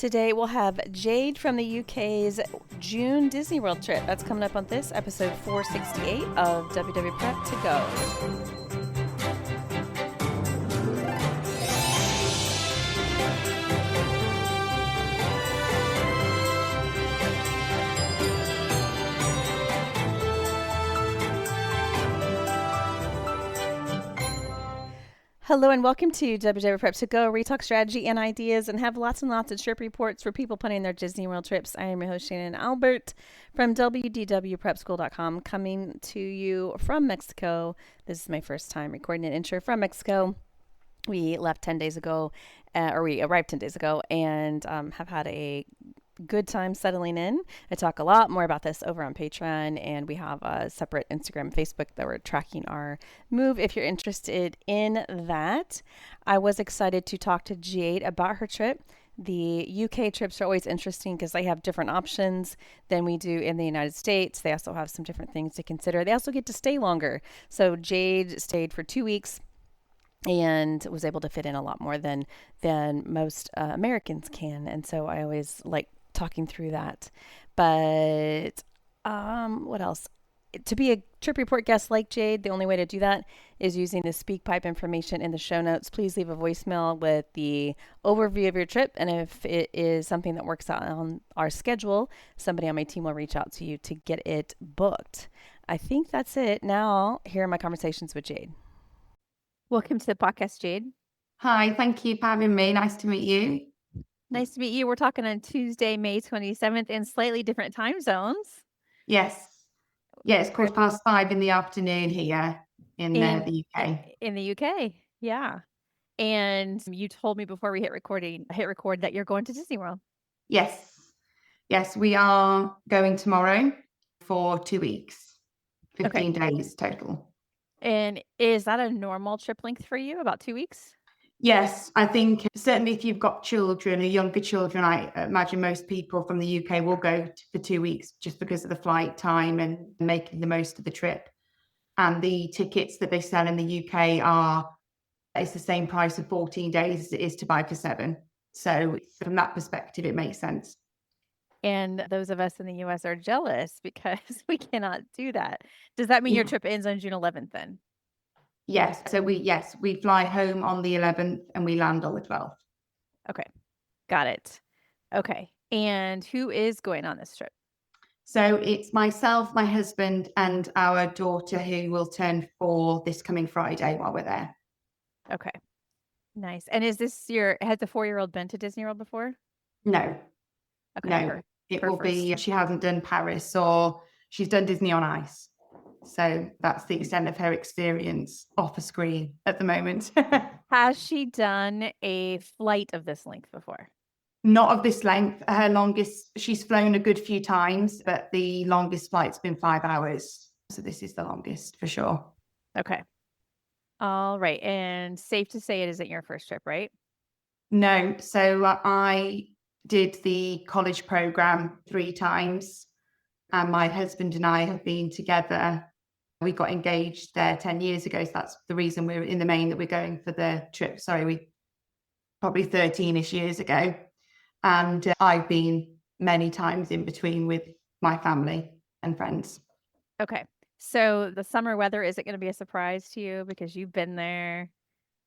Today we'll have Jade from the UK's June Disney World trip. That's coming up on this episode 468 of WDW Prep to Go. Hello and welcome to WDW Prep to Go, where we talk strategy and ideas and have lots and lots of trip reports for people planning their Disney World trips. I am your host, Shannon Albert from WDWPrepSchool.com, coming to you from Mexico. This is my first time recording an intro from Mexico. We left 10 days ago, we arrived 10 days ago, and have had a good time settling in. I talk a lot more about this over on Patreon, and we have a separate Instagram and Facebook that we're tracking our move if you're interested in that. I was excited to talk to Jade about her trip. The UK trips are always interesting because they have different options than we do in the United States. They also have some different things to consider. They also get to stay longer. So Jade stayed for 2 weeks and was able to fit in a lot more than most Americans can. And so I always like talking through that. But what else? To be a trip report guest like Jade, the only way to do that is using the SpeakPipe information in the show notes. Please leave a voicemail with the overview of your trip, and if it is something that works out on our schedule, somebody on my team will reach out to you to get it booked. I think that's it. Now, here are my conversations with Jade. Welcome to the podcast, Jade. Hi, thank you for having me. Nice to meet you. Nice to meet you. We're talking on Tuesday, May 27th in slightly different time zones. Yes. Yeah, it's 5:15 in the afternoon here in the UK. In the UK, yeah. And you told me before we hit record that you're going to Disney World. Yes. Yes, we are going tomorrow for 2 weeks, 15 days total. And is that a normal trip length for you, about 2 weeks? Yes, I think certainly if you've got children or younger children, I imagine most people from the UK will go for 2 weeks just because of the flight time and making the most of the trip. And the tickets that they sell in the UK it's the same price of 14 days as it is to buy for 7. So from that perspective, it makes sense. And those of us in the US are jealous because we cannot do that. Does that mean your trip ends on June 11th then? Yes. So we fly home on the 11th and we land on the 12th. Okay. Got it. Okay. And who is going on this trip? So it's myself, my husband, and our daughter who will turn 4 this coming Friday while we're there. Okay. Nice. And has the 4-year-old been to Disney World before? No. Okay. No. It will be, she hasn't done Paris or she's done Disney on Ice. So that's the extent of her experience off a screen at the moment. Has she done a flight of this length before? Not of this length. Her longest, she's flown a good few times, but the longest flight's been 5 hours. So this is the longest for sure. Okay. All right. And safe to say it isn't your first trip, right? No. So I did the college program 3 times. And my husband and I have been together. We got engaged there 10 years ago. So that's the reason we're in the main that we're going for the trip. Sorry, probably 13-ish years ago. And I've been many times in between with my family and friends. Okay. So the summer weather, is it going to be a surprise to you because you've been there?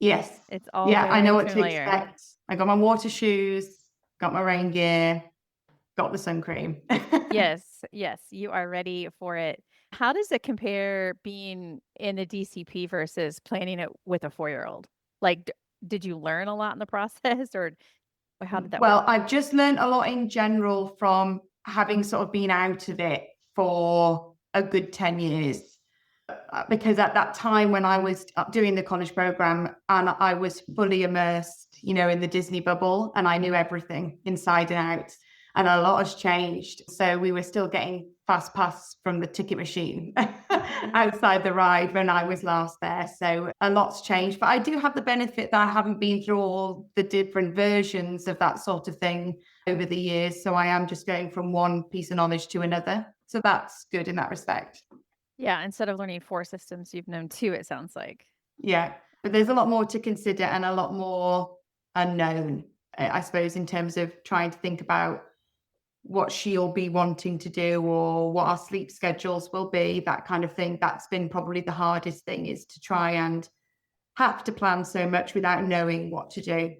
Yes. It's all I know what to expect. I got my water shoes, got my rain gear, got the sun cream. Yes, you are ready for it. How does it compare being in the DCP versus planning it with a 4-year-old? Like, did you learn a lot in the process, or how did that work? Well, I've just learned a lot in general from having sort of been out of it for a good 10 years. Because at that time when I was doing the college program and I was fully immersed, in the Disney bubble, and I knew everything inside and out. And a lot has changed. So we were still getting fast pass from the ticket machine outside the ride when I was last there. So a lot's changed. But I do have the benefit that I haven't been through all the different versions of that sort of thing over the years. So I am just going from one piece of knowledge to another. So that's good in that respect. Yeah. Instead of learning 4 systems, you've known 2, it sounds like. Yeah. But there's a lot more to consider and a lot more unknown I suppose, in terms of trying to think about what she'll be wanting to do or what our sleep schedules will be, that kind of thing. That's been probably the hardest thing, is to try and have to plan so much without knowing what to do.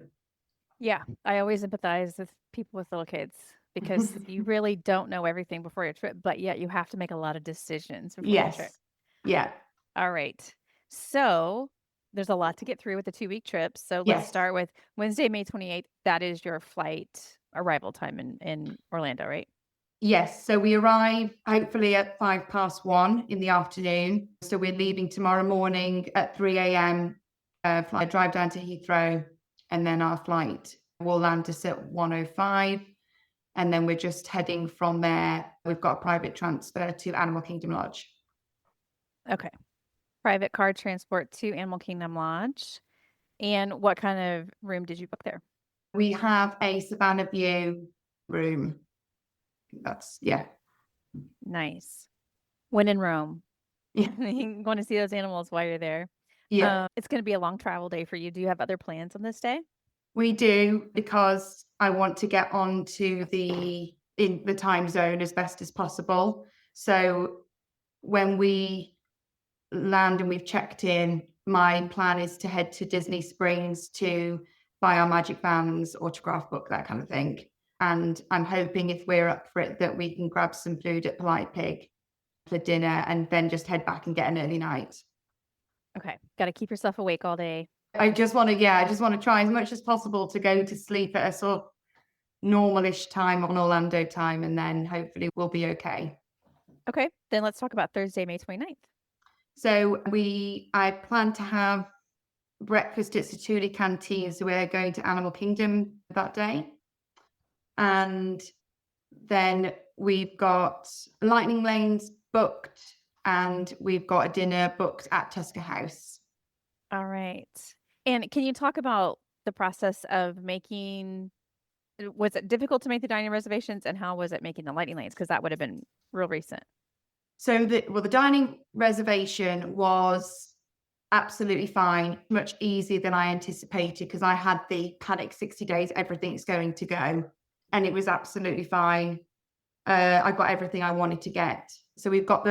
Yeah, I always empathize with people with little kids because you really don't know everything before your trip, but yet you have to make a lot of decisions before your trip. Yes. Yeah. All right. So there's a lot to get through with the 2-week trip. So let's Yes. start with Wednesday, May 28th. That is your flight arrival time in Orlando, right? Yes. So we arrive hopefully at 1:05 in the afternoon. So we're leaving tomorrow morning at 3 a.m. Flight drive down to Heathrow, and then our flight will land us at 1:05. And then we're just heading from there. We've got a private transfer to Animal Kingdom Lodge. Okay. Private car transport to Animal Kingdom Lodge. And what kind of room did you book there? We have a Savannah View room. That's, yeah. Nice. When in Rome. Yeah. You want to see those animals while you're there. Yeah. It's going to be a long travel day for you. Do you have other plans on this day? We do, because I want to get on to in the time zone as best as possible. So when we land and we've checked in, my plan is to head to Disney Springs to buy our Magic Bands, autograph book, that kind of thing. And I'm hoping, if we're up for it, that we can grab some food at Polite Pig for dinner and then just head back and get an early night. Okay. Got to keep yourself awake all day. I just want to try as much as possible to go to sleep at a sort of normal-ish time on Orlando time, and then hopefully we'll be okay. Okay. Then let's talk about Thursday, May 29th. So I plan to have breakfast at Satuli Canteen. So we're going to Animal Kingdom that day. And then we've got Lightning Lanes booked, and we've got a dinner booked at Tusker House. All right. And can you talk about the process of was it difficult to make the dining reservations, and how was it making the Lightning Lanes? Because that would have been real recent. So the dining reservation was absolutely fine, much easier than I anticipated, because I had the panic 60 days, everything's going to go, and it was absolutely fine. I got everything I wanted to get. So we've got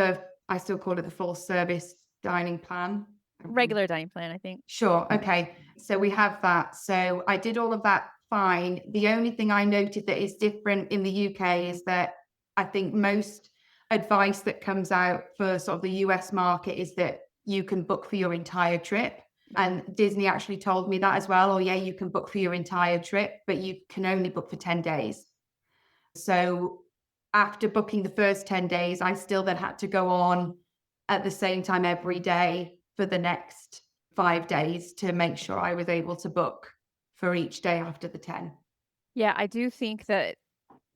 I still call it the full service dining plan. Regular dining plan, I think. Sure. Okay. So we have that. So I did all of that fine. The only thing I noted that is different in the UK is that I think most advice that comes out for sort of the US market is that you can book for your entire trip. And Disney actually told me that as well. Oh, yeah, you can book for your entire trip, but you can only book for 10 days. So after booking the first 10 days, I still then had to go on at the same time every day for the next 5 days to make sure I was able to book for each day after the 10. Yeah, I do think that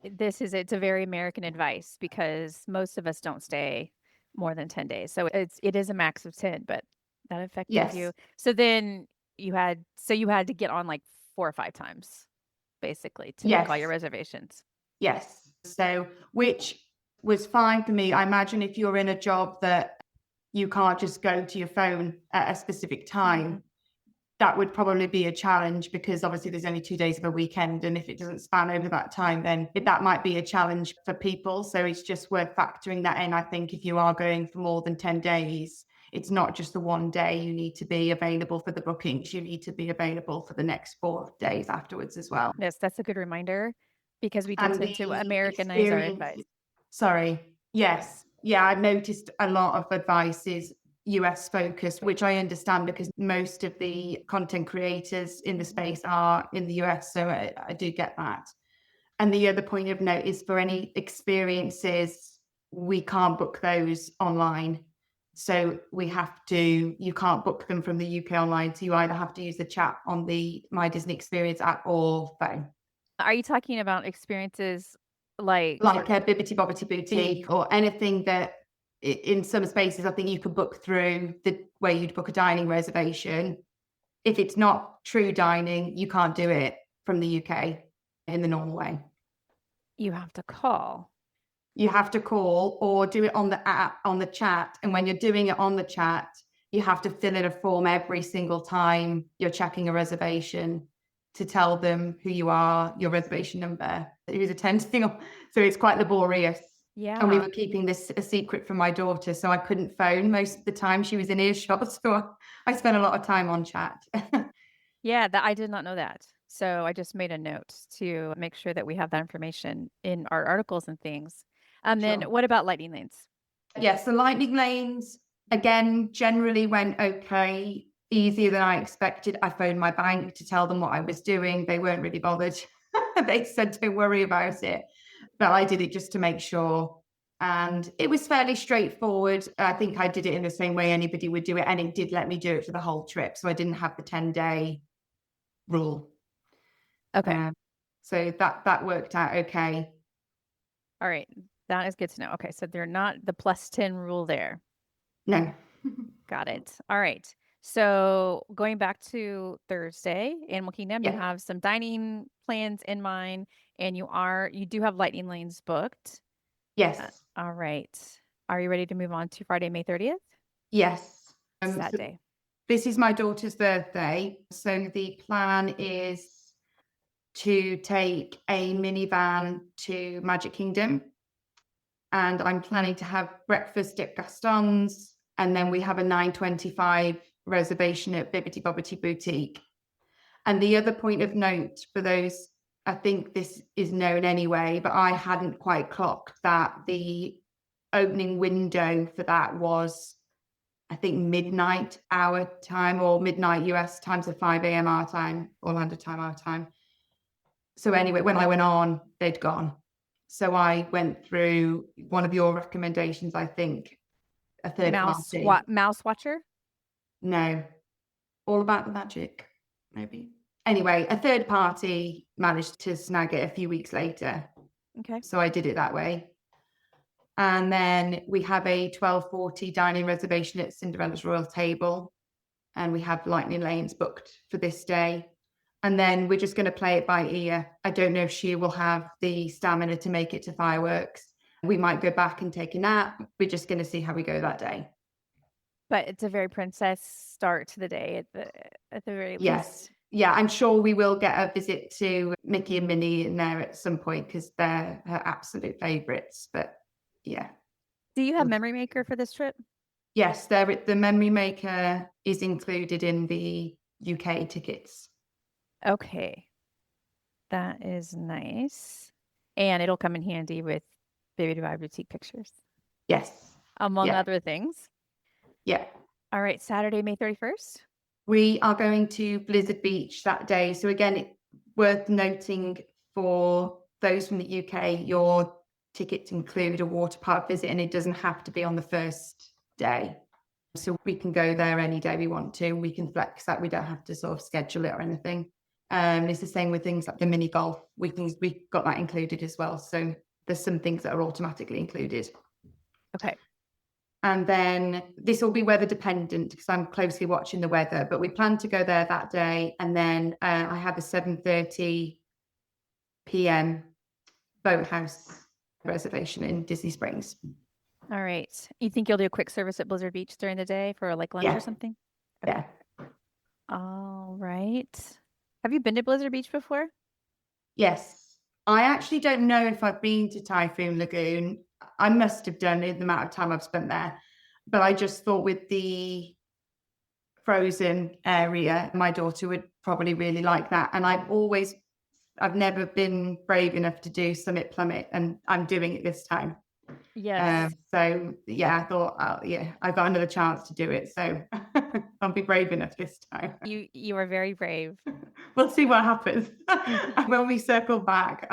it's a very American advice, because most of us don't stay more than 10 days. So it is a max of 10, but that affected Yes. you. So then you had to get on like 4 or 5 times basically to make all your reservations. Yes. So, which was fine for me. I imagine if you're in a job that you can't just go to your phone at a specific time, that would probably be a challenge, because obviously there's only 2 days of a weekend, and if it doesn't span over that time, then that might be a challenge for people. So it's just worth factoring that in. I think if you are going for more than 10 days, it's not just the one day you need to be available for the bookings. You need to be available for the next 4 days afterwards as well. Yes, that's a good reminder, because we do tend to Americanize our advice. Sorry. Yes. Yeah, I've noticed a lot of advice is US focused, which I understand, because most of the content creators in the space are in the US. So I do get that. And the other point of note is, for any experiences, we can't book those online. So you can't book them from the UK online. So you either have to use the chat on the My Disney Experience app or phone. Are you talking about experiences like a Bibbidi Bobbidi Boutique, or anything that in some spaces I think you could book through the way you'd book a dining reservation? If it's not true dining, you can't do it from the UK in the normal way. You have to call. You have to call or do it on the app, on the chat. And when you're doing it on the chat, you have to fill in a form every single time you're checking a reservation. to tell them who you are, your reservation number, who's attending. So it's quite laborious. Yeah. And we were keeping this a secret from my daughter, so I couldn't phone most of the time. She was in earshot, so I spent a lot of time on chat. Yeah, that I did not know that. So I just made a note to make sure that we have that information in our articles and things. And then Sure. what about lightning lanes? Yes, the lightning lanes, again, generally went okay, easier than I expected. I phoned my bank to tell them what I was doing. They weren't really bothered. They said, don't worry about it. But I did it just to make sure. And it was fairly straightforward. I think I did it in the same way anybody would do it. And it did let me do it for the whole trip. So I didn't have the 10-day rule. Okay. So that worked out okay. All right. That is good to know. Okay. So they're not the +10 rule there. No. Got it. All right. So going back to Thursday, Animal Kingdom, you Yeah. have some dining plans in mind, and you do have lightning lanes booked. Yes. All right. Are you ready to move on to Friday, May 30th? Yes. It's that day. This is my daughter's birthday. So the plan is to take a minivan to Magic Kingdom. And I'm planning to have breakfast at Gaston's. And then we have a 9:25 reservation at Bibbidi Bobbidi Boutique. And the other point of note for those, I think this is known anyway, but I hadn't quite clocked that the opening window for that was, I think, midnight our time or midnight US time, so 5 a.m. our time, Orlando time, our time. So anyway, when I went on, they'd gone. So I went through one of your recommendations, I think, a third party. Mouse Watcher? No, All About the Magic, maybe. Anyway, a third party managed to snag it a few weeks later. Okay. So I did it that way. And then we have a 12:40 dining reservation at Cinderella's Royal Table. And we have lightning lanes booked for this day. And then we're just going to play it by ear. I don't know if she will have the stamina to make it to fireworks. We might go back and take a nap. We're just going to see how we go that day. But it's a very princess start to the day at the very Yes. least. Yeah, I'm sure we will get a visit to Mickey and Minnie in there at some point because they're her absolute favourites. But yeah. Do you have Memory Maker for this trip? Yes, the Memory Maker is included in the UK tickets. Okay. That is nice. And it'll come in handy with Baby Divide Boutique pictures. Yes. Among other things. Yeah. All right. Saturday, May 31st. We are going to Blizzard Beach that day. So again, it's worth noting for those from the UK, your tickets include a water park visit and it doesn't have to be on the first day. So we can go there any day we want to. We can flex that. We don't have to sort of schedule it or anything. It's the same with things like the mini golf. We got that included as well. So there's some things that are automatically included. Okay. And then this will be weather dependent because I'm closely watching the weather, but we plan to go there that day. And then I have a 7:30 p.m. boathouse reservation in Disney Springs. All right. You think you'll do a quick service at Blizzard Beach during the day for like lunch or something? Okay. Yeah. All right. Have you been to Blizzard Beach before? Yes. I actually don't know if I've been to Typhoon Lagoon. I must have done in the amount of time I've spent there. But I just thought with the frozen area, my daughter would probably really like that. And I've never been brave enough to do Summit Plummet, and I'm doing it this time. Yes. So yeah, I thought, I got another chance to do it. So I'll be brave enough this time. You are very brave. We'll see what happens. When we circle back,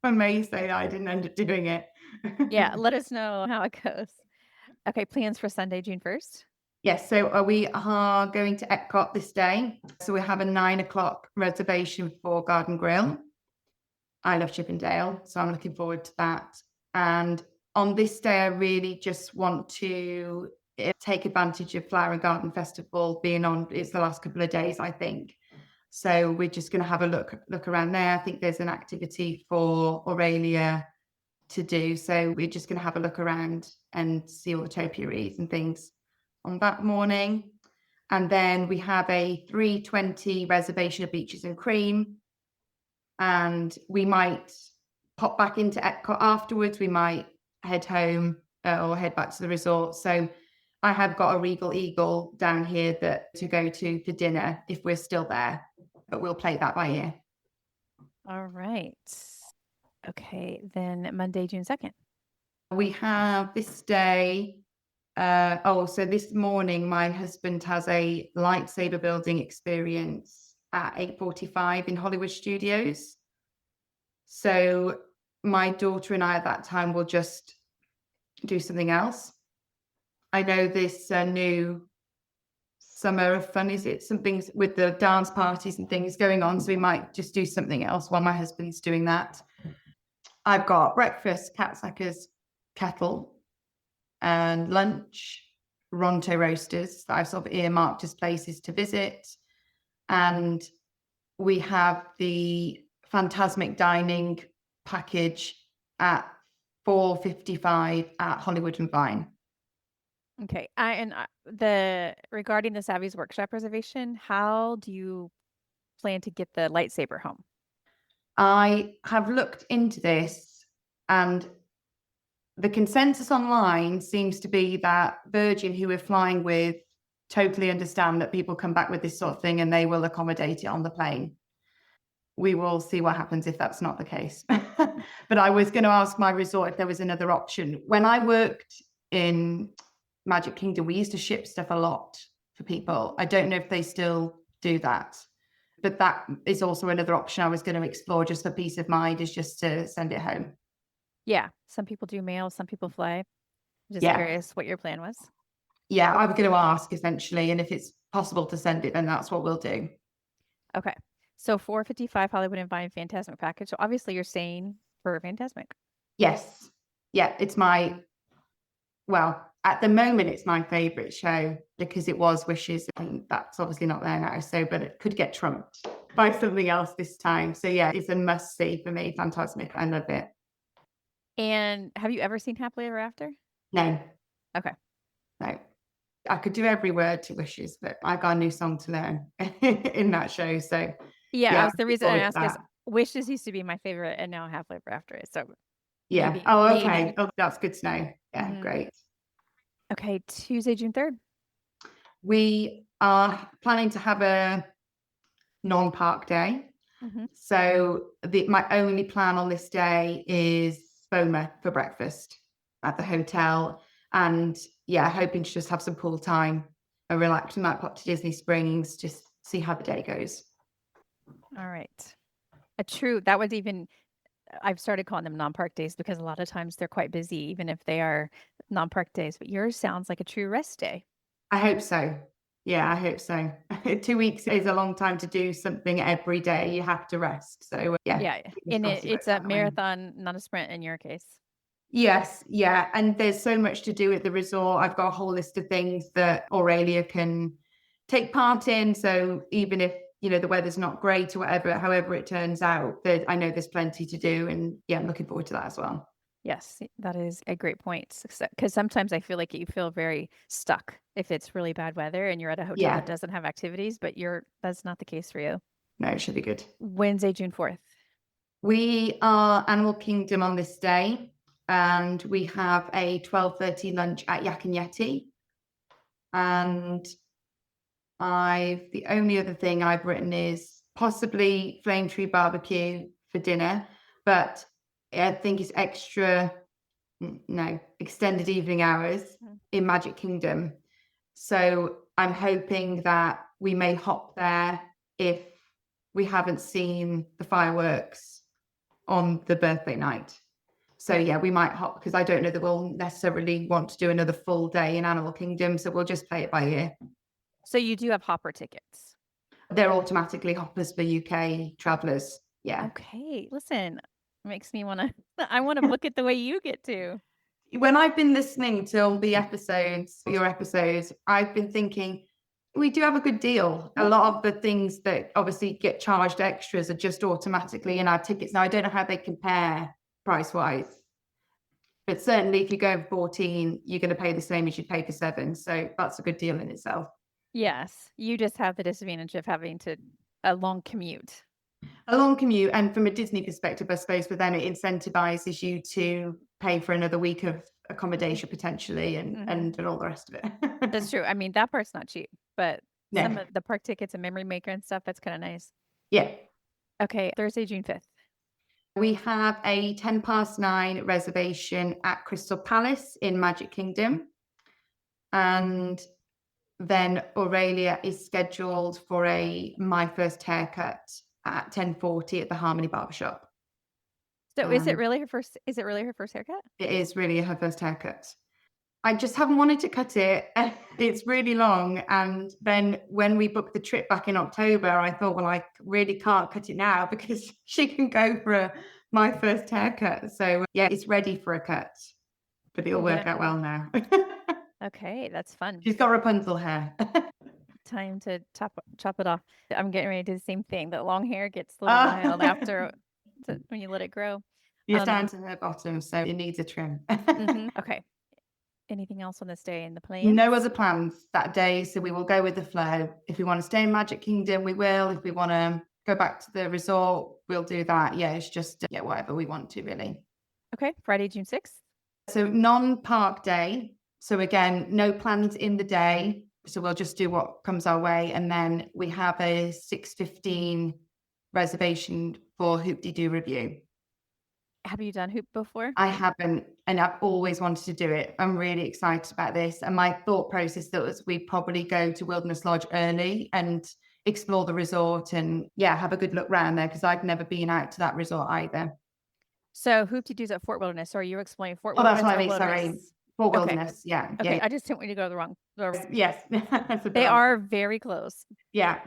I may say that I didn't end up doing it. Yeah, let us know how it goes. Okay, plans for Sunday, June 1st? Yes, so we are going to Epcot this day. So we have a 9:00 reservation for Garden Grill. I love Chippendale, so I'm looking forward to that. And on this day, I really just want to take advantage of Flower and Garden Festival being on. It's the last couple of days, I think. So we're just going to have a look around there. I think there's an activity for Aurelia to do. So we're just going to have a look around and see all the topiaries and things on that morning. And then we have a 3:20 reservation of Beaches and Cream. and we might pop back into Epcot afterwards. We might head home or head back to the resort. So I have got a Regal Eagle down here to go to for dinner if we're still there, but we'll play that by ear. All right. Okay, then Monday, June 2nd. We have this day. So this morning, my husband has a lightsaber building experience at 8:45 in Hollywood Studios. So my daughter and I at that time will just do something else. I know this new summer of fun, is it something with the dance parties and things going on? So we might just do something else while my husband's doing that. I've got breakfast, Catsacker's kettle, and lunch, Ronto Roasters that I've sort of earmarked as places to visit. And we have the Phantasmic Dining package at 4:55 at Hollywood and Vine. Okay. Regarding the Savvy's Workshop reservation, how do you plan to get the lightsaber home? I have looked into this, and the consensus online seems to be that Virgin, who we're flying with, totally understand that people come back with this sort of thing and they will accommodate it on the plane. We will see what happens if that's not the case. But I was going to ask my resort if there was another option. When I worked in Magic Kingdom, we used to ship stuff a lot for people. I don't know if they still do that, but that is also another option I was going to explore just for peace of mind, is just to send it home. Yeah, some people do mail, some people fly. Just curious what your plan was. Yeah, I was going to ask essentially, and if it's possible to send it, then that's what we'll do. Okay. So 4:55 Hollywood and Vine Phantasmic package. So obviously you're staying for Phantasmic. Yes. Yeah, at the moment it's my favorite show because it was Wishes, and that's obviously not there now. So, but it could get trumped by something else this time. So yeah, it's a must see for me. Phantasmic. I love it. And have you ever seen Happily Ever After? No. Okay. No. I could do every word to Wishes, but I got a new song to learn in that show. So yeah, the reason I asked is Wishes used to be my favorite, and now Happily Ever After is. So yeah. Maybe, okay. Maybe. Oh, that's good to know. Yeah, great. Okay, Tuesday, June 3rd. We are planning to have a non-park day. So my only plan on this day is Boma for breakfast at the hotel, and hoping to just have some pool time and relax. We might pop to Disney Springs, just see how the day goes. All right. That was even, I've started calling them non-park days because a lot of times they're quite busy, even if they are non-park days, but yours sounds like a true rest day. I hope so. Yeah, I hope so. 2 weeks is a long time to do something every day. You have to rest. So yeah. And it's a marathon, not a sprint in your case. Yes. Yeah. And there's so much to do at the resort. I've got a whole list of things that Aurelia can take part in. So even if, the weather's not great or whatever, however it turns out, I know there's plenty to do. And I'm looking forward to that as well. Yes, that is a great point. Because sometimes I feel like you feel very stuck if it's really bad weather and you're at a hotel that doesn't have activities, but that's not the case for you. No, it should be good. Wednesday, June 4th. We are Animal Kingdom on this day, and we have a 12:30 lunch at Yak and Yeti. And the only other thing I've written is possibly Flame Tree Barbecue for dinner, but I think it's extended evening hours in Magic Kingdom. So I'm hoping that we may hop there if we haven't seen the fireworks on the birthday night. So we might hop, because I don't know that we'll necessarily want to do another full day in Animal Kingdom. So we'll just play it by ear. So you do have hopper tickets? They're automatically hoppers for UK travelers. Yeah. Okay. Listen, makes me I want to book it the way you get to. When I've been listening to all your episodes, I've been thinking we do have a good deal. A lot of the things that obviously get charged extras are just automatically in our tickets. Now, I don't know how they compare price-wise, but certainly if you go 14, you're going to pay the same as you'd pay for 7. So that's a good deal in itself. Yes. You just have the disadvantage of having a long commute. A long commute, and from a Disney perspective, I suppose for them it incentivizes you to pay for another week of accommodation potentially, and all the rest of it. That's true. I mean, that part's not cheap, but some No, of the park tickets and Memory Maker and stuff, that's kind of nice. yeah. Okay, Thursday, June 5th. We have a 9:10 reservation at Crystal Palace in Magic Kingdom. And then Aurelia is scheduled for a My First Haircut at 10:40 at the Harmony Barbershop. So is it really her first haircut? It is really her first haircut. I just haven't wanted to cut it. It's really long. And then when we booked the trip back in October, I thought, well, I really can't cut it now because she can go for My First Haircut. So yeah, it's ready for a cut, but it'll work out well now. Okay, that's fun. She's got Rapunzel hair. Time to chop it off. I'm getting ready to do the same thing. The long hair gets a little wild after when you let it grow. It's down to her bottom, so it needs a trim. Okay. Anything else on this day in the plans? No other plans that day, so we will go with the flow. If we want to stay in Magic Kingdom, we will. If we want to go back to the resort, we'll do that. Yeah, it's just whatever we want to, really. Okay, Friday, June 6th. So non-park day. So again, no plans in the day. So we'll just do what comes our way. And then we have a 6:15 reservation for Hoop-Dee-Doo Revue. Have you done Hoop before? I haven't, and I've always wanted to do it. I'm really excited about this. And my thought process was we'd probably go to Wilderness Lodge early and explore the resort and have a good look around there because I've never been out to that resort either. So Hoop-Dee-Doo's at Fort Wilderness. So are you explaining Fort Wilderness? Oh, that's what I mean. Sorry. Fort Wilderness. Yeah. Okay. I just didn't want you to go to the wrong. Yes. They are very close. Yeah.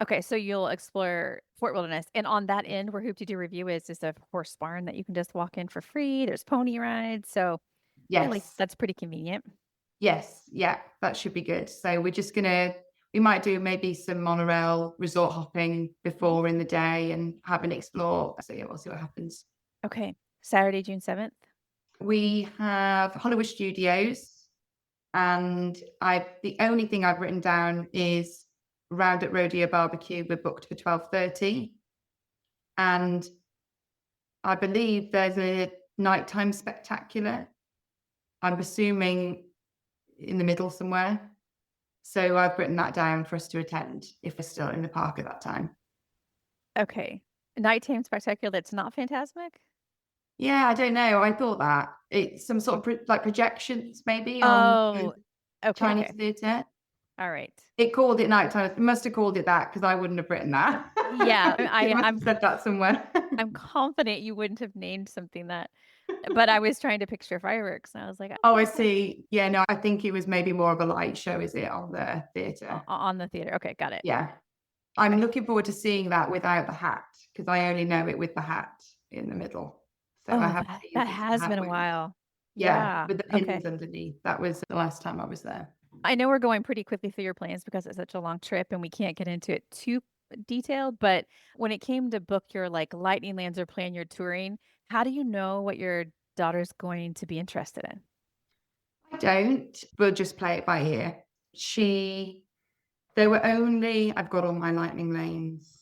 Okay. So you'll explore Fort Wilderness. And on that end where Hoop-Dee-Doo Revue is a horse barn that you can just walk in for free. There's pony rides. So yes, that's pretty convenient. Yes. Yeah. That should be good. So we're just we might do maybe some monorail resort hopping before in the day and have an explore. So we'll see what happens. Okay. Saturday, June 7th. We have Hollywood Studios, and the only thing I've written down is Round at Rodeo Barbecue. We're booked for 12:30, and I believe there's a nighttime spectacular. I'm assuming in the middle somewhere. So I've written that down for us to attend if we're still in the park at that time. Okay. Nighttime spectacular that's not Fantasmic? Yeah, I don't know. I thought that. It's some sort of projections maybe on Chinese theatre. All right. It called it nighttime. It must have called it that because I wouldn't have written that. Yeah, I've said that somewhere. I'm confident you wouldn't have named something that, but I was trying to picture fireworks and I was like, oh, I see. Yeah, no, I think it was maybe more of a light show, is it, on the theatre? On the theatre. Okay, got it. Yeah. I'm looking forward to seeing that without the hat because I only know it with the hat in the middle. So I have that has been a while. Yeah, with the pins underneath. That was the last time I was there. I know we're going pretty quickly through your plans because it's such a long trip and we can't get into it too detailed. But when it came to book your lightning lands or plan your touring, how do you know what your daughter's going to be interested in? I don't. We'll just play it by ear. I've got all my lightning lanes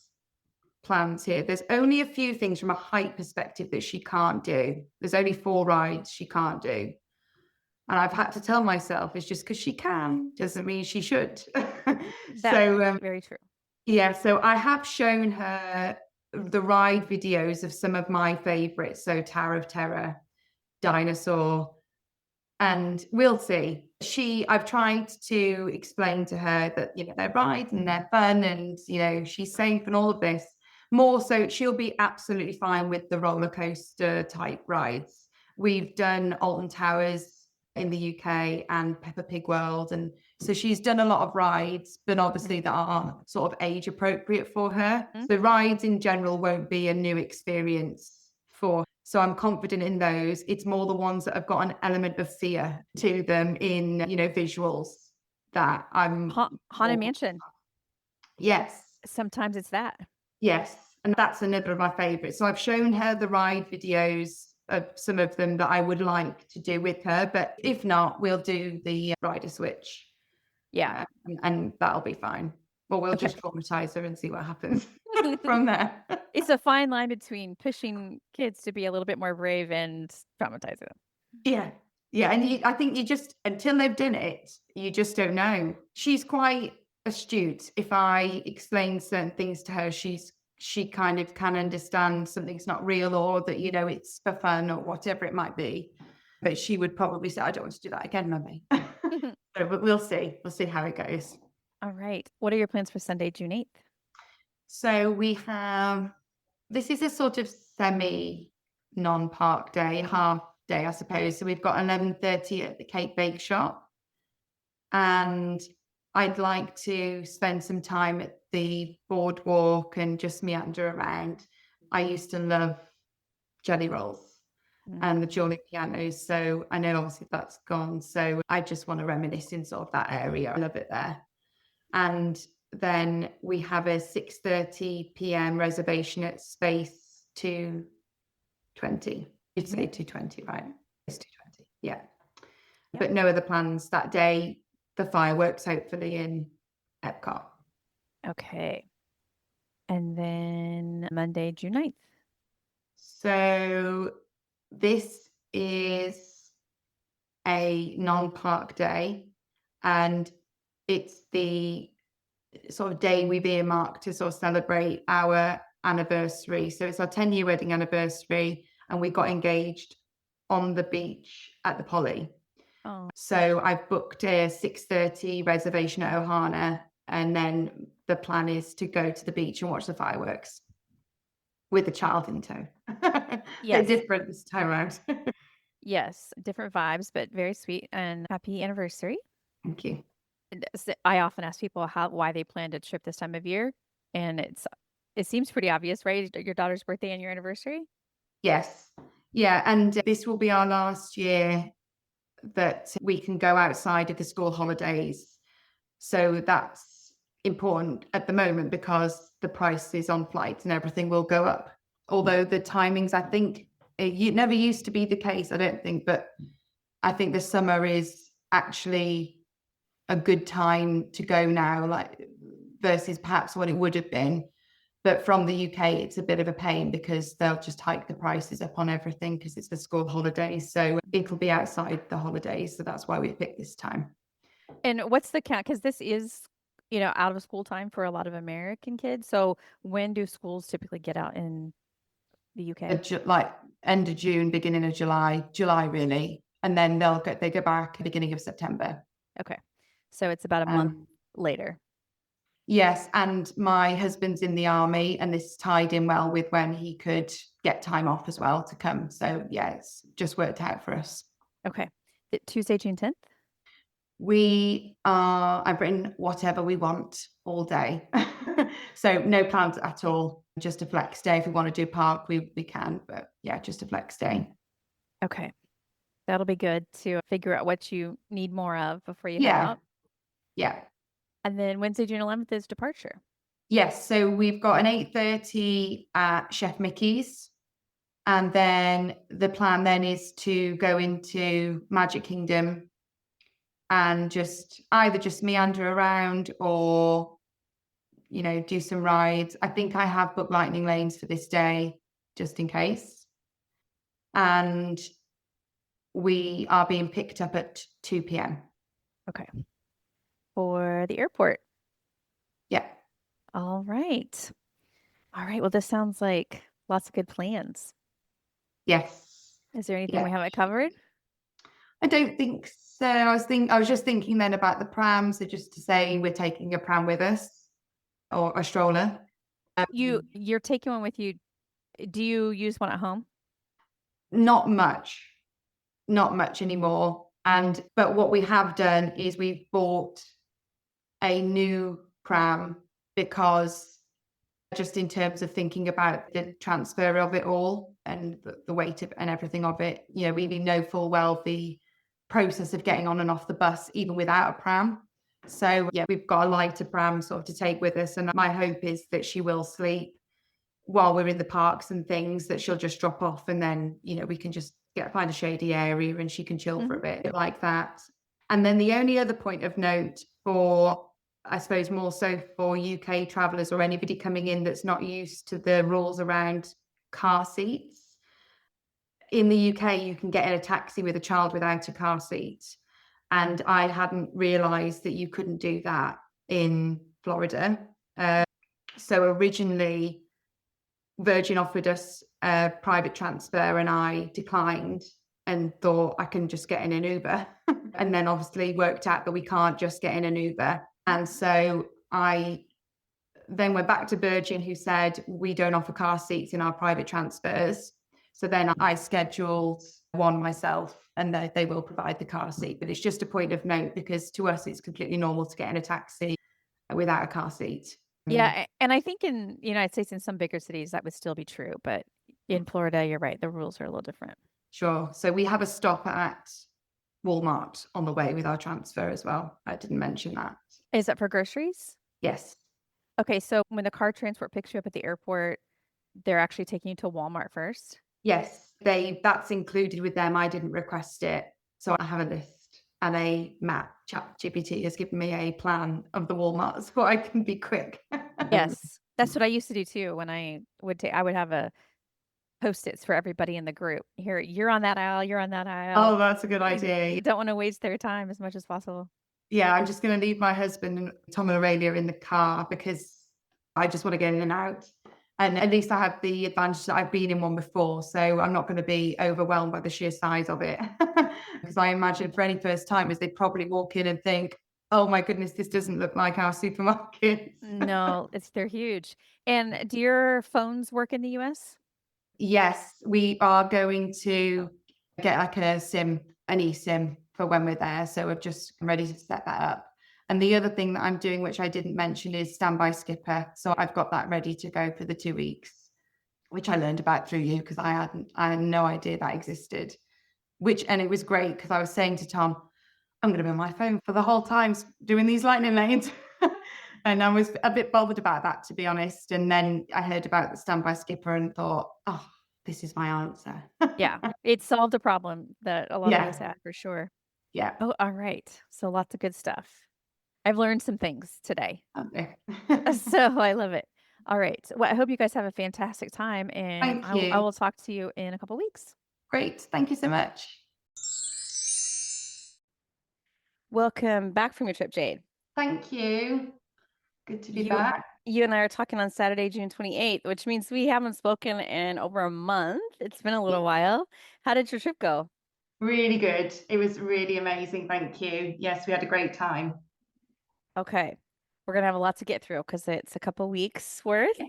plans here. There's only a few things from a height perspective that she can't do. There's only 4 rides she can't do. And I've had to tell myself it's just because she can doesn't mean she should. That's very true. Yeah, so I have shown her the ride videos of some of my favorites. So Tower of Terror, Dinosaur, and we'll see. I've tried to explain to her that, they're rides and they're fun and, she's safe and all of this. More so, she'll be absolutely fine with the roller coaster type rides. We've done Alton Towers in the UK and Peppa Pig World. And so she's done a lot of rides, but obviously that are sort of age appropriate for her. So rides in general won't be a new experience for her. So I'm confident in those. It's more the ones that have got an element of fear to them in, visuals that I'm... Haunted Mansion. Yes. Sometimes it's that. Yes. And that's another of my favorites. So I've shown her the ride videos of some of them that I would like to do with her. But if not, we'll do the rider switch. Yeah. And that'll be fine. Or we'll just traumatize her and see what happens. from there. It's a fine line between pushing kids to be a little bit more brave and traumatizing them. Yeah. Yeah. And I think you just, until they've done it, you just don't know. She's quite astute. If I explain certain things to her, she kind of can understand something's not real, or that, it's for fun or whatever it might be. But she would probably say, I don't want to do that again, Mummy. So, but we'll see. We'll see how it goes. All right. What are your plans for Sunday, June 8th? So we have, this is a sort of semi non-park day, half day, I suppose. So we've got 11:30 at the Cake Bake Shop. And I'd like to spend some time at the Boardwalk and just meander around. I used to love jelly rolls and the dueling pianos. So I know obviously that's gone. So I just want to reminisce in sort of that area. I love it there. And then we have a 6:30 p.m. reservation at Space 220. You'd say 220, right? It's 220. Yeah. But no other plans that day. The fireworks, hopefully, in Epcot. Okay. And then Monday, June 9th. So this is a non-park day, and it's the sort of day we've earmarked to sort of celebrate our anniversary. So it's our 10-year wedding anniversary, and we got engaged on the beach at the Poly. Oh. So I've booked a 6:30 reservation at Ohana, and then the plan is to go to the beach and watch the fireworks with a child in tow. Yes. Bit different this time around. Yes, different vibes, but very sweet, and happy anniversary. Thank you. I often ask people why they planned a trip this time of year, and it seems pretty obvious, right? Your daughter's birthday and your anniversary. Yes. Yeah, and this will be our last year that we can go outside of the school holidays. So that's important at the moment because the prices on flights and everything will go up. Although the timings, I think, it never used to be the case, I don't think, but I think the summer is actually a good time to go now, like versus perhaps what it would have been. But from the UK, it's a bit of a pain because they'll just hike the prices up on everything because it's the school holidays. So it'll be outside the holidays. So that's why we picked this time. And what's the count? Because this is, out of school time for a lot of American kids. So when do schools typically get out in the UK? Like end of June, beginning of July really. And then they go back beginning of September. Okay. So it's about a month later. Yes, and my husband's in the army, and this tied in well with when he could get time off as well to come. So yeah, it's just worked out for us. Okay. Tuesday, June 10th? I've written whatever we want all day. So no plans at all, just a flex day. If we want to do park, we can, but yeah, just a flex day. Okay. That'll be good to figure out what you need more of before you head out. Yeah. And then Wednesday, June 11th is departure. Yes. So we've got an 8:30 at Chef Mickey's. And then the plan then is to go into Magic Kingdom and either just meander around or, do some rides. I think I have booked lightning lanes for this day, just in case. And we are being picked up at 2 p.m. Okay. For the airport. Yeah. All right. Well, this sounds like lots of good plans. Yes. Is there anything we haven't covered? I don't think so. I was just thinking then about the pram. So just to say we're taking a pram with us or a stroller. You're taking one with you. Do you use one at home? Not much anymore. But what we have done is we've bought a new pram because just in terms of thinking about the transfer of it all and the weight and everything of it, we know full well the process of getting on and off the bus, even without a pram. So yeah, we've got a lighter pram sort of to take with us. And my hope is that she will sleep while we're in the parks and things, that she'll just drop off and then, we can just find a shady area and she can chill for a bit like that. And then the only other point of note for I suppose more so for UK travellers or anybody coming in that's not used to the rules around car seats. In the UK, you can get in a taxi with a child without a car seat. And I hadn't realised that you couldn't do that in Florida. So originally, Virgin offered us a private transfer and I declined and thought I can just get in an Uber. And then obviously worked out that we can't just get in an Uber. And so I then went back to Virgin, who said, we don't offer car seats in our private transfers. So then I scheduled one myself and they will provide the car seat. But it's just a point of note because to us, it's completely normal to get in a taxi without a car seat. Yeah, and I think in the United States, in some bigger cities, that would still be true. But in Florida, you're right. The rules are a little different. Sure. So we have a stop at Walmart on the way with our transfer as well. I didn't mention that. Is that for groceries? Yes. Okay, so when the car transport picks you up at the airport, they're actually taking you to Walmart first? Yes, that's included with them. I didn't request it. So I have a list and a map. ChatGPT has given me a plan of the Walmarts so I can be quick. Yes, that's what I used to do too. When I would have a Post-its for everybody in the group. Here, you're on that aisle, you're on that aisle. Oh, that's a good idea. You don't want to waste their time as much as possible. Yeah, I'm just going to leave my husband and Tom and Aurelia in the car because I just want to get in and out. And at least I have the advantage that I've been in one before. So I'm not going to be overwhelmed by the sheer size of it. Because I imagine for any first timers, they'd probably walk in and think, oh my goodness, this doesn't look like our supermarket. No, they're huge. And do your phones work in the US? Yes, we are going to get like an eSIM for when we're there. So we're just ready to set that up. And the other thing that I'm doing, which I didn't mention, is standby skipper. So I've got that ready to go for the 2 weeks, which I learned about through you because I had no idea that existed. And it was great because I was saying to Tom, I'm going to be on my phone for the whole time doing these lightning lanes. And I was a bit bothered about that, to be honest. And then I heard about the standby skipper and thought, oh, this is my answer. Yeah, it solved a problem that a lot of us had for sure. Yeah. Oh, all right. So lots of good stuff. I've learned some things today. Okay. So I love it. All right. Well, I hope you guys have a fantastic time, and Thank you. I will talk to you in a couple weeks. Great. Thank you so much. Welcome back from your trip, Jade. Thank you. Good to be back. You and I are talking on Saturday, June 28th, which means we haven't spoken in over a month. It's been a little while. How did your trip go? Really good. It was really amazing. Thank you. Yes, we had a great time. Okay. We're going to have a lot to get through because it's a couple weeks worth.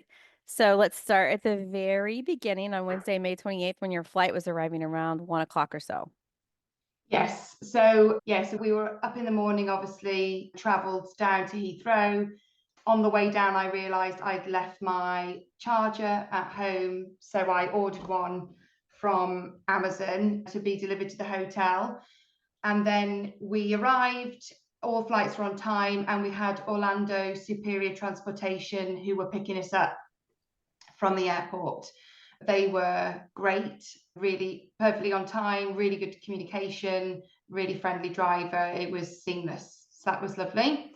So let's start at the very beginning on Wednesday, May 28th, when your flight was arriving around 1 o'clock or so. Yes. So we were up in the morning, obviously, travelled down to Heathrow. On the way down, I realised I'd left my charger at home. So I ordered one from Amazon to be delivered to the hotel. And then we arrived, all flights were on time, and we had Orlando Superior Transportation who were picking us up from the airport. They were great, really perfectly on time, really good communication, really friendly driver. It was seamless. So that was lovely.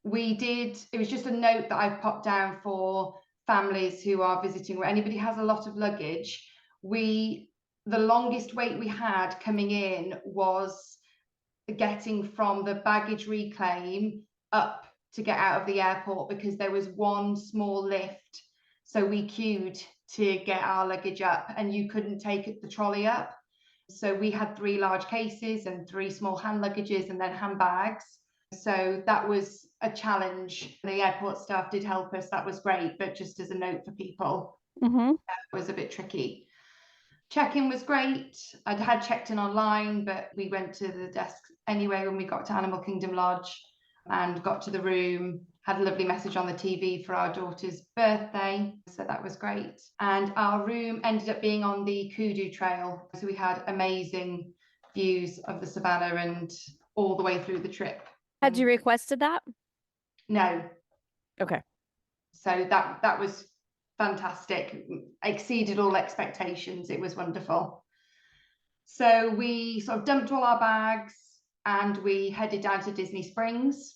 It was just a note that I've popped down for families who are visiting, where anybody has a lot of luggage. The longest wait we had coming in was getting from the baggage reclaim up to get out of the airport because there was one small lift. So we queued to get our luggage up and you couldn't take the trolley up. So we had 3 large cases and 3 small hand luggages and then handbags. So that was a challenge. The airport staff did help us. That was great. But just as a note for people, it was a bit tricky. Check-in was great. I had checked in online, but we went to the desk anyway when we got to Animal Kingdom Lodge and got to the room, had a lovely message on the TV for our daughter's birthday. So that was great. And our room ended up being on the Kudu Trail. So we had amazing views of the savannah and all the way through the trip. Had you requested that? No. Okay. So that was fantastic. Exceeded all expectations. It was wonderful. So we sort of dumped all our bags and we headed down to Disney Springs.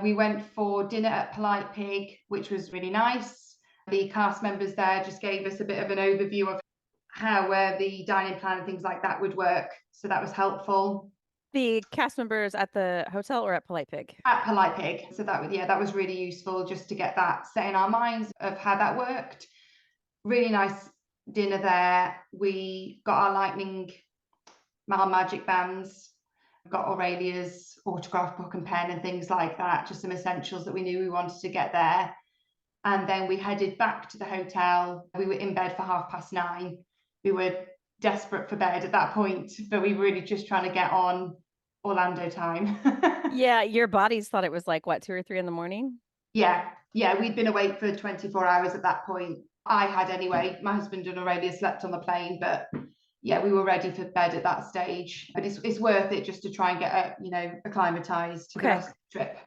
We went for dinner at Polite Pig, which was really nice. The cast members there just gave us a bit of an overview of how the dining plan and things like that would work. So that was helpful. The cast members at the hotel or at Polite Pig? At Polite Pig. So that was really useful just to get that set in our minds of how that worked. Really nice dinner there. We got our lightning magic bands, got Aurelia's autograph book and pen and things like that, just some essentials that we knew we wanted to get there. And then we headed back to the hotel. We were in bed for 9:30. We were desperate for bed at that point, but we were really just trying to get on Orlando time. Yeah, your bodies thought it was like, what, 2 or 3 in the morning? Yeah, we'd been awake for 24 hours at that point. I had anyway. My husband and Aurelia slept on the plane, but yeah, we were ready for bed at that stage. But it's worth it just to try and get acclimatized to the rest of the trip.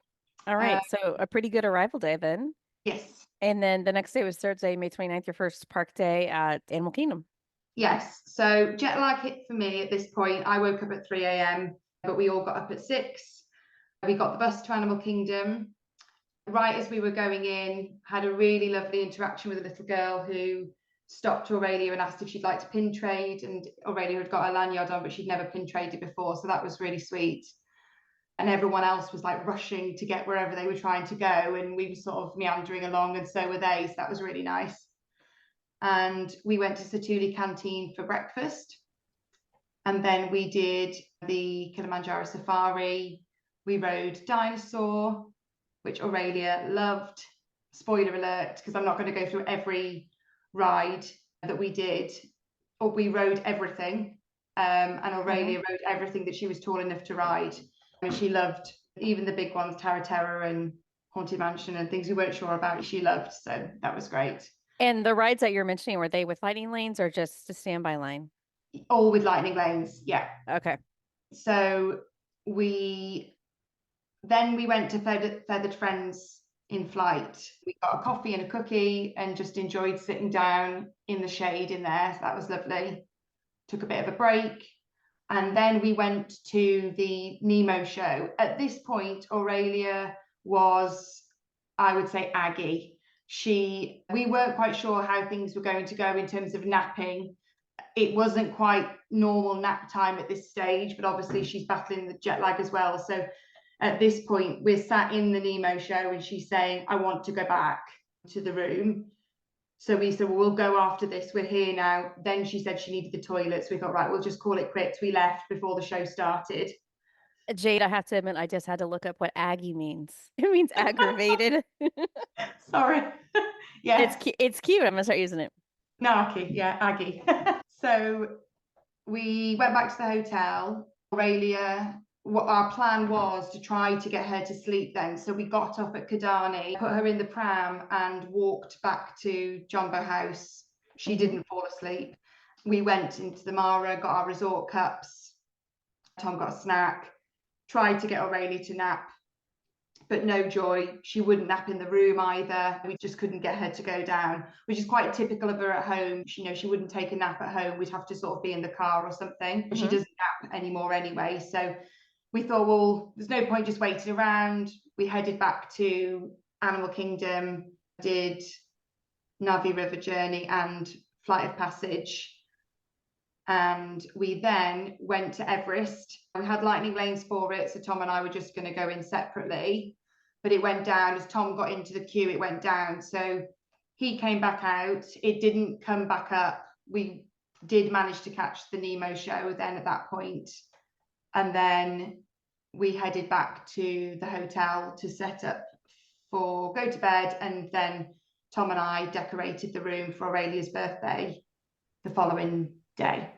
All right, so a pretty good arrival day then. Yes. And then the next day was Thursday, May 29th, your first park day at Animal Kingdom. Yes. So jet lag hit for me at this point. I woke up at 3 a.m., but we all got up at 6. We got the bus to Animal Kingdom. Right as we were going in, had a really lovely interaction with a little girl who stopped Aurelia and asked if she'd like to pin trade. And Aurelia had got a lanyard on, but she'd never pin traded before. So that was really sweet. And everyone else was like rushing to get wherever they were trying to go. And we were sort of meandering along, and so were they. So that was really nice. And we went to Satuli Canteen for breakfast. And then we did the Kilimanjaro Safari. We rode Dinosaur, which Aurelia loved. Spoiler alert, because I'm not going to go through every ride that we did. But we rode everything. And Aurelia rode everything that she was tall enough to ride. And she loved even the big ones, Terra and Haunted Mansion and things we weren't sure about, she loved. So that was great. And the rides that you're mentioning, were they with lightning lanes or just a standby line? All with lightning lanes, yeah. Okay. So we went to Feathered Friends in flight. We got a coffee and a cookie and just enjoyed sitting down in the shade in there. So that was lovely. Took a bit of a break. And then we went to the Nemo show. At this point, Aurelia was, I would say, aggy. We weren't quite sure how things were going to go in terms of napping. It wasn't quite normal nap time at this stage, but obviously she's battling the jet lag as well. So at this point, we're sat in the Nemo show and she's saying, I want to go back to the room. So we said, well, we'll go after this. We're here now. Then she said she needed the toilets. We thought, right, we'll just call it quits. We left before the show started. Jade, I have to admit, I just had to look up what Aggie means. It means aggravated. Sorry. Yeah. It's cute. I'm gonna start using it. Narky, yeah, Aggie. So we went back to the hotel. Aurelia, what our plan was to try to get her to sleep then. So we got up at Kidani, put her in the pram and walked back to Jumbo House. She didn't fall asleep. We went into the Mara, got our resort cups. Tom got a snack, tried to get Aurelia to nap, but no joy. She wouldn't nap in the room either. We just couldn't get her to go down, which is quite typical of her at home. She wouldn't take a nap at home. We'd have to sort of be in the car or something. She doesn't nap anymore anyway. So we thought, well, there's no point just waiting around. We headed back to Animal Kingdom, did Navi River Journey and Flight of Passage. And we then went to Everest. We had lightning lanes for it, so Tom and I were just going to go in separately, but it went down. As Tom got into the queue, it went down, so he came back out. It didn't come back up. We did manage to catch the Nemo show then at that point, and then we headed back to the hotel to set up for go to bed, and then Tom and I decorated the room for Aurelia's birthday the following day.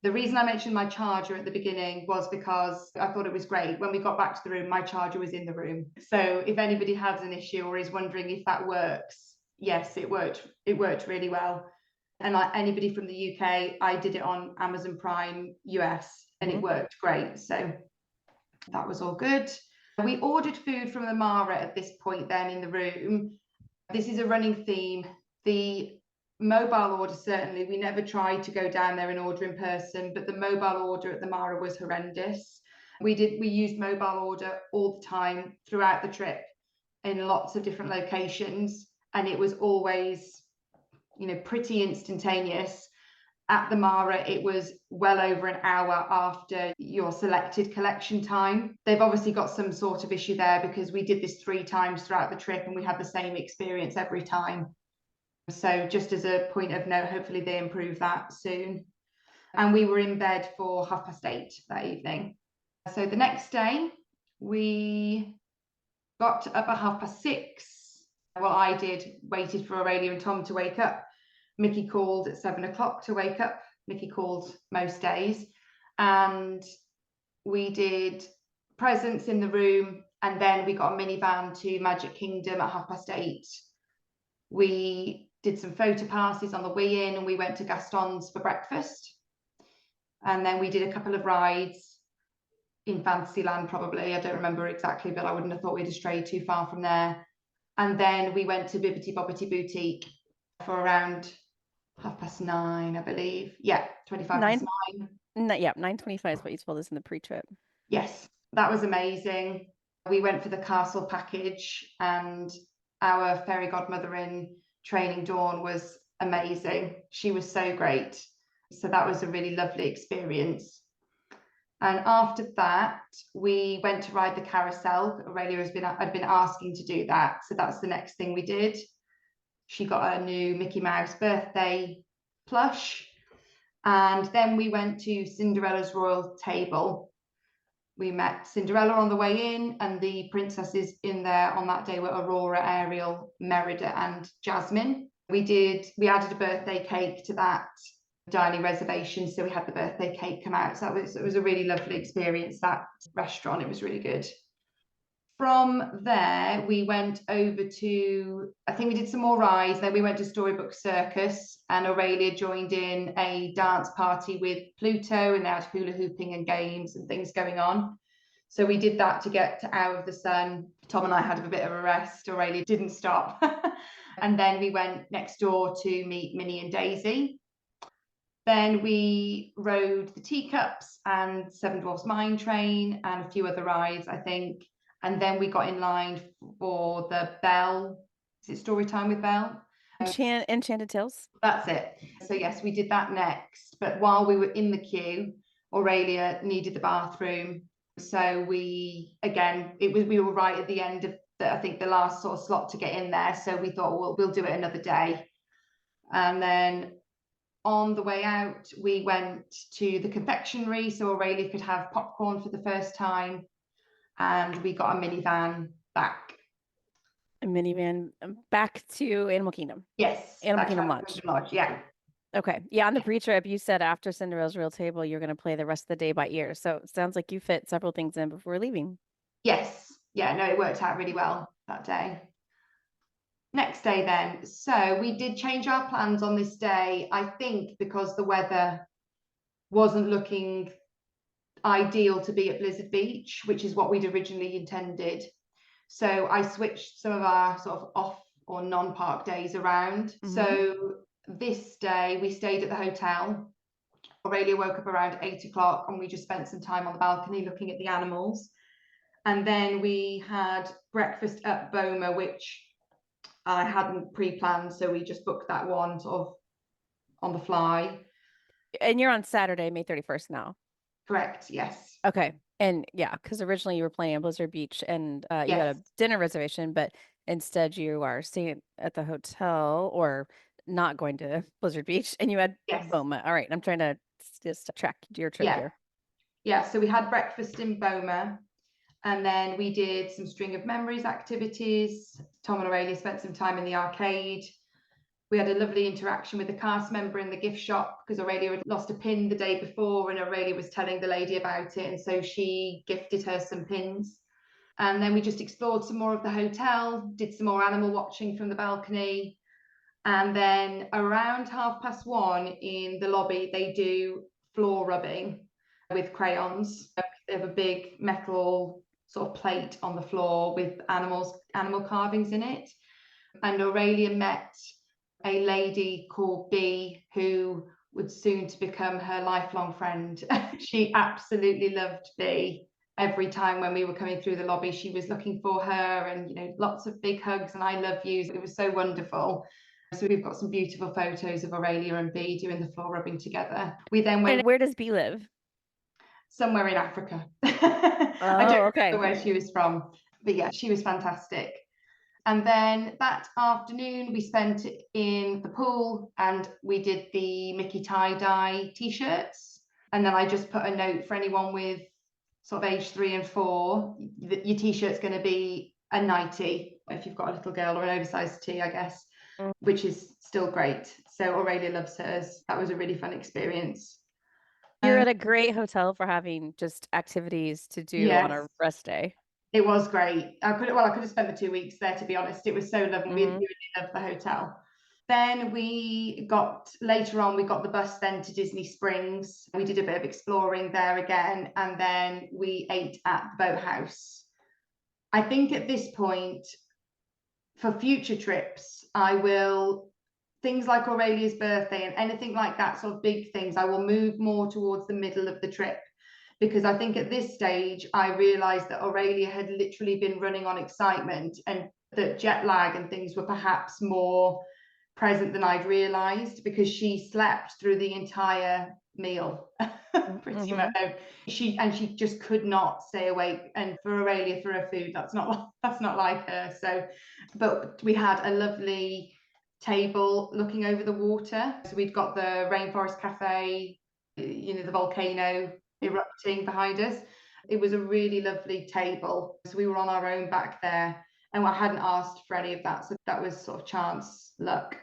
The reason I mentioned my charger at the beginning was because I thought it was great. When we got back to the room, my charger was in the room. So if anybody has an issue or is wondering if that works, yes, it worked. It worked really well. And like anybody from the UK, I did it on Amazon Prime US and it worked great. So that was all good. We ordered food from the Mara at this point then in the room. This is a running theme. The mobile order, certainly, we never tried to go down there and order in person, but the mobile order at the Mara was horrendous. We used mobile order all the time throughout the trip in lots of different locations, and it was always, you know, pretty instantaneous. At the Mara, it was well over an hour after your selected collection time. They've obviously got some sort of issue there because we did this 3 times throughout the trip and we had the same experience every time. So just as a point of note, hopefully they improve that soon. And we were in bed for 8:30 that evening. So the next day, we got up at 6:30. Well, I did, waited for Aurelia and Tom to wake up. Mickey called at 7 o'clock to wake up. Mickey called most days. And we did presents in the room. And then we got a minivan to Magic Kingdom at 8:30. We did some photo passes on the way in and we went to Gaston's for breakfast. And then we did a couple of rides in Fantasyland, probably. I don't remember exactly, but I wouldn't have thought we'd have strayed too far from there. And then we went to Bibbidi Bobbidi Boutique for around 9:30, I believe. Yeah, 9:25. Yeah, 9:25 is what you told us in the pre-trip. Yes, that was amazing. We went for the castle package, and our fairy godmother in training, Dawn, was amazing. She was so great. So that was a really lovely experience. And after that, we went to ride the carousel. Aurelia had been asking to do that. So that's the next thing we did. She got a new Mickey Mouse birthday plush. And then we went to Cinderella's royal table. We met Cinderella on the way in, and the princesses in there on that day were Aurora, Ariel, Merida, and Jasmine. We added a birthday cake to that dining reservation, so we had the birthday cake come out. So it was a really lovely experience, that restaurant. It was really good. From there, we went over to, I think we did some more rides. Then we went to Storybook Circus, and Aurelia joined in a dance party with Pluto, and they had hula hooping and games and things going on. So we did that to get out of the sun. Tom and I had a bit of a rest. Aurelia didn't stop. And then we went next door to meet Minnie and Daisy. Then we rode the Teacups and Seven Dwarfs Mine Train and a few other rides, I think. And then we got in line for the Belle. Is it Story Time with Belle? Enchanted Tales. That's it. So yes, we did that next. But while we were in the queue, Aurelia needed the bathroom. So we were right at the end of I think the last sort of slot to get in there. So we thought, well, we'll do it another day. And then on the way out, we went to the confectionery so Aurelia could have popcorn for the first time. And we got a minivan back. A minivan back to Animal Kingdom? Yes. Animal Kingdom Lodge, yeah. Okay. Yeah, on the pre-trip, you said after Cinderella's Royal Table, you're going to play the rest of the day by ear. So it sounds like you fit several things in before leaving. Yes. Yeah, no, it worked out really well that day. Next day then. So we did change our plans on this day, I think because the weather wasn't looking ideal to be at Blizzard Beach, which is what we'd originally intended. So I switched some of our sort of off or non-park days around. Mm-hmm. So this day we stayed at the hotel. Aurelia woke up around 8 o'clock and we just spent some time on the balcony looking at the animals. And then we had breakfast at Boma, which I hadn't pre-planned. So we just booked that one sort of on the fly. And you're on Saturday, May 31st now. Correct, yes. Okay. And yeah, because originally you were planning on Blizzard Beach and you had a dinner reservation, but instead you are staying at the hotel or not going to Blizzard Beach and you had Boma. All right. I'm trying to just track your trip here. Yeah. So we had breakfast in Boma and then we did some String of Memories activities. Tom and Aurelia spent some time in the arcade. We had a lovely interaction with the cast member in the gift shop because Aurelia had lost a pin the day before and Aurelia was telling the lady about it. And so she gifted her some pins. And then we just explored some more of the hotel, did some more animal watching from the balcony. And then around 1:30 in the lobby, they do floor rubbing with crayons. They have a big metal sort of plate on the floor with animal carvings in it. And Aurelia met a lady called Bee who would soon to become her lifelong friend. She absolutely loved Bee every time when we were coming through the lobby, she was looking for her, and lots of big hugs and I love yous. It was so wonderful. So we've got some beautiful photos of Aurelia and Bea doing the floor rubbing together. We then went. And where does Bea live? Somewhere in Africa. I Oh, don't okay. remember where she was from, but yeah, she was fantastic. And then that afternoon we spent in the pool and we did the Mickey tie-dye t-shirts. And then I just put a note for anyone with sort of age 3 and 4, that your t-shirt's going to be a nightie if you've got a little girl, or an oversized tee, I guess, which is still great. So Aurelia loves hers. That was a really fun experience. You're at a great hotel for having just activities to do on a rest day. It was great. I could have spent the 2 weeks there, to be honest. It was so lovely. We really loved the hotel. Then later on, we got the bus then to Disney Springs. We did a bit of exploring there again, and then we ate at the boathouse. I think at this point, for future trips, things like Aurelia's birthday and anything like that, sort of big things, I will move more towards the middle of the trip. Because I think at this stage, I realised that Aurelia had literally been running on excitement, and that jet lag and things were perhaps more present than I'd realised, because she slept through the entire meal pretty much. She just could not stay awake. And for Aurelia, for her food, that's not like her. So, but we had a lovely table looking over the water. So we'd got the Rainforest Cafe, the volcano erupting behind us. It was a really lovely table. So we were on our own back there, and I hadn't asked for any of that. So that was sort of chance luck,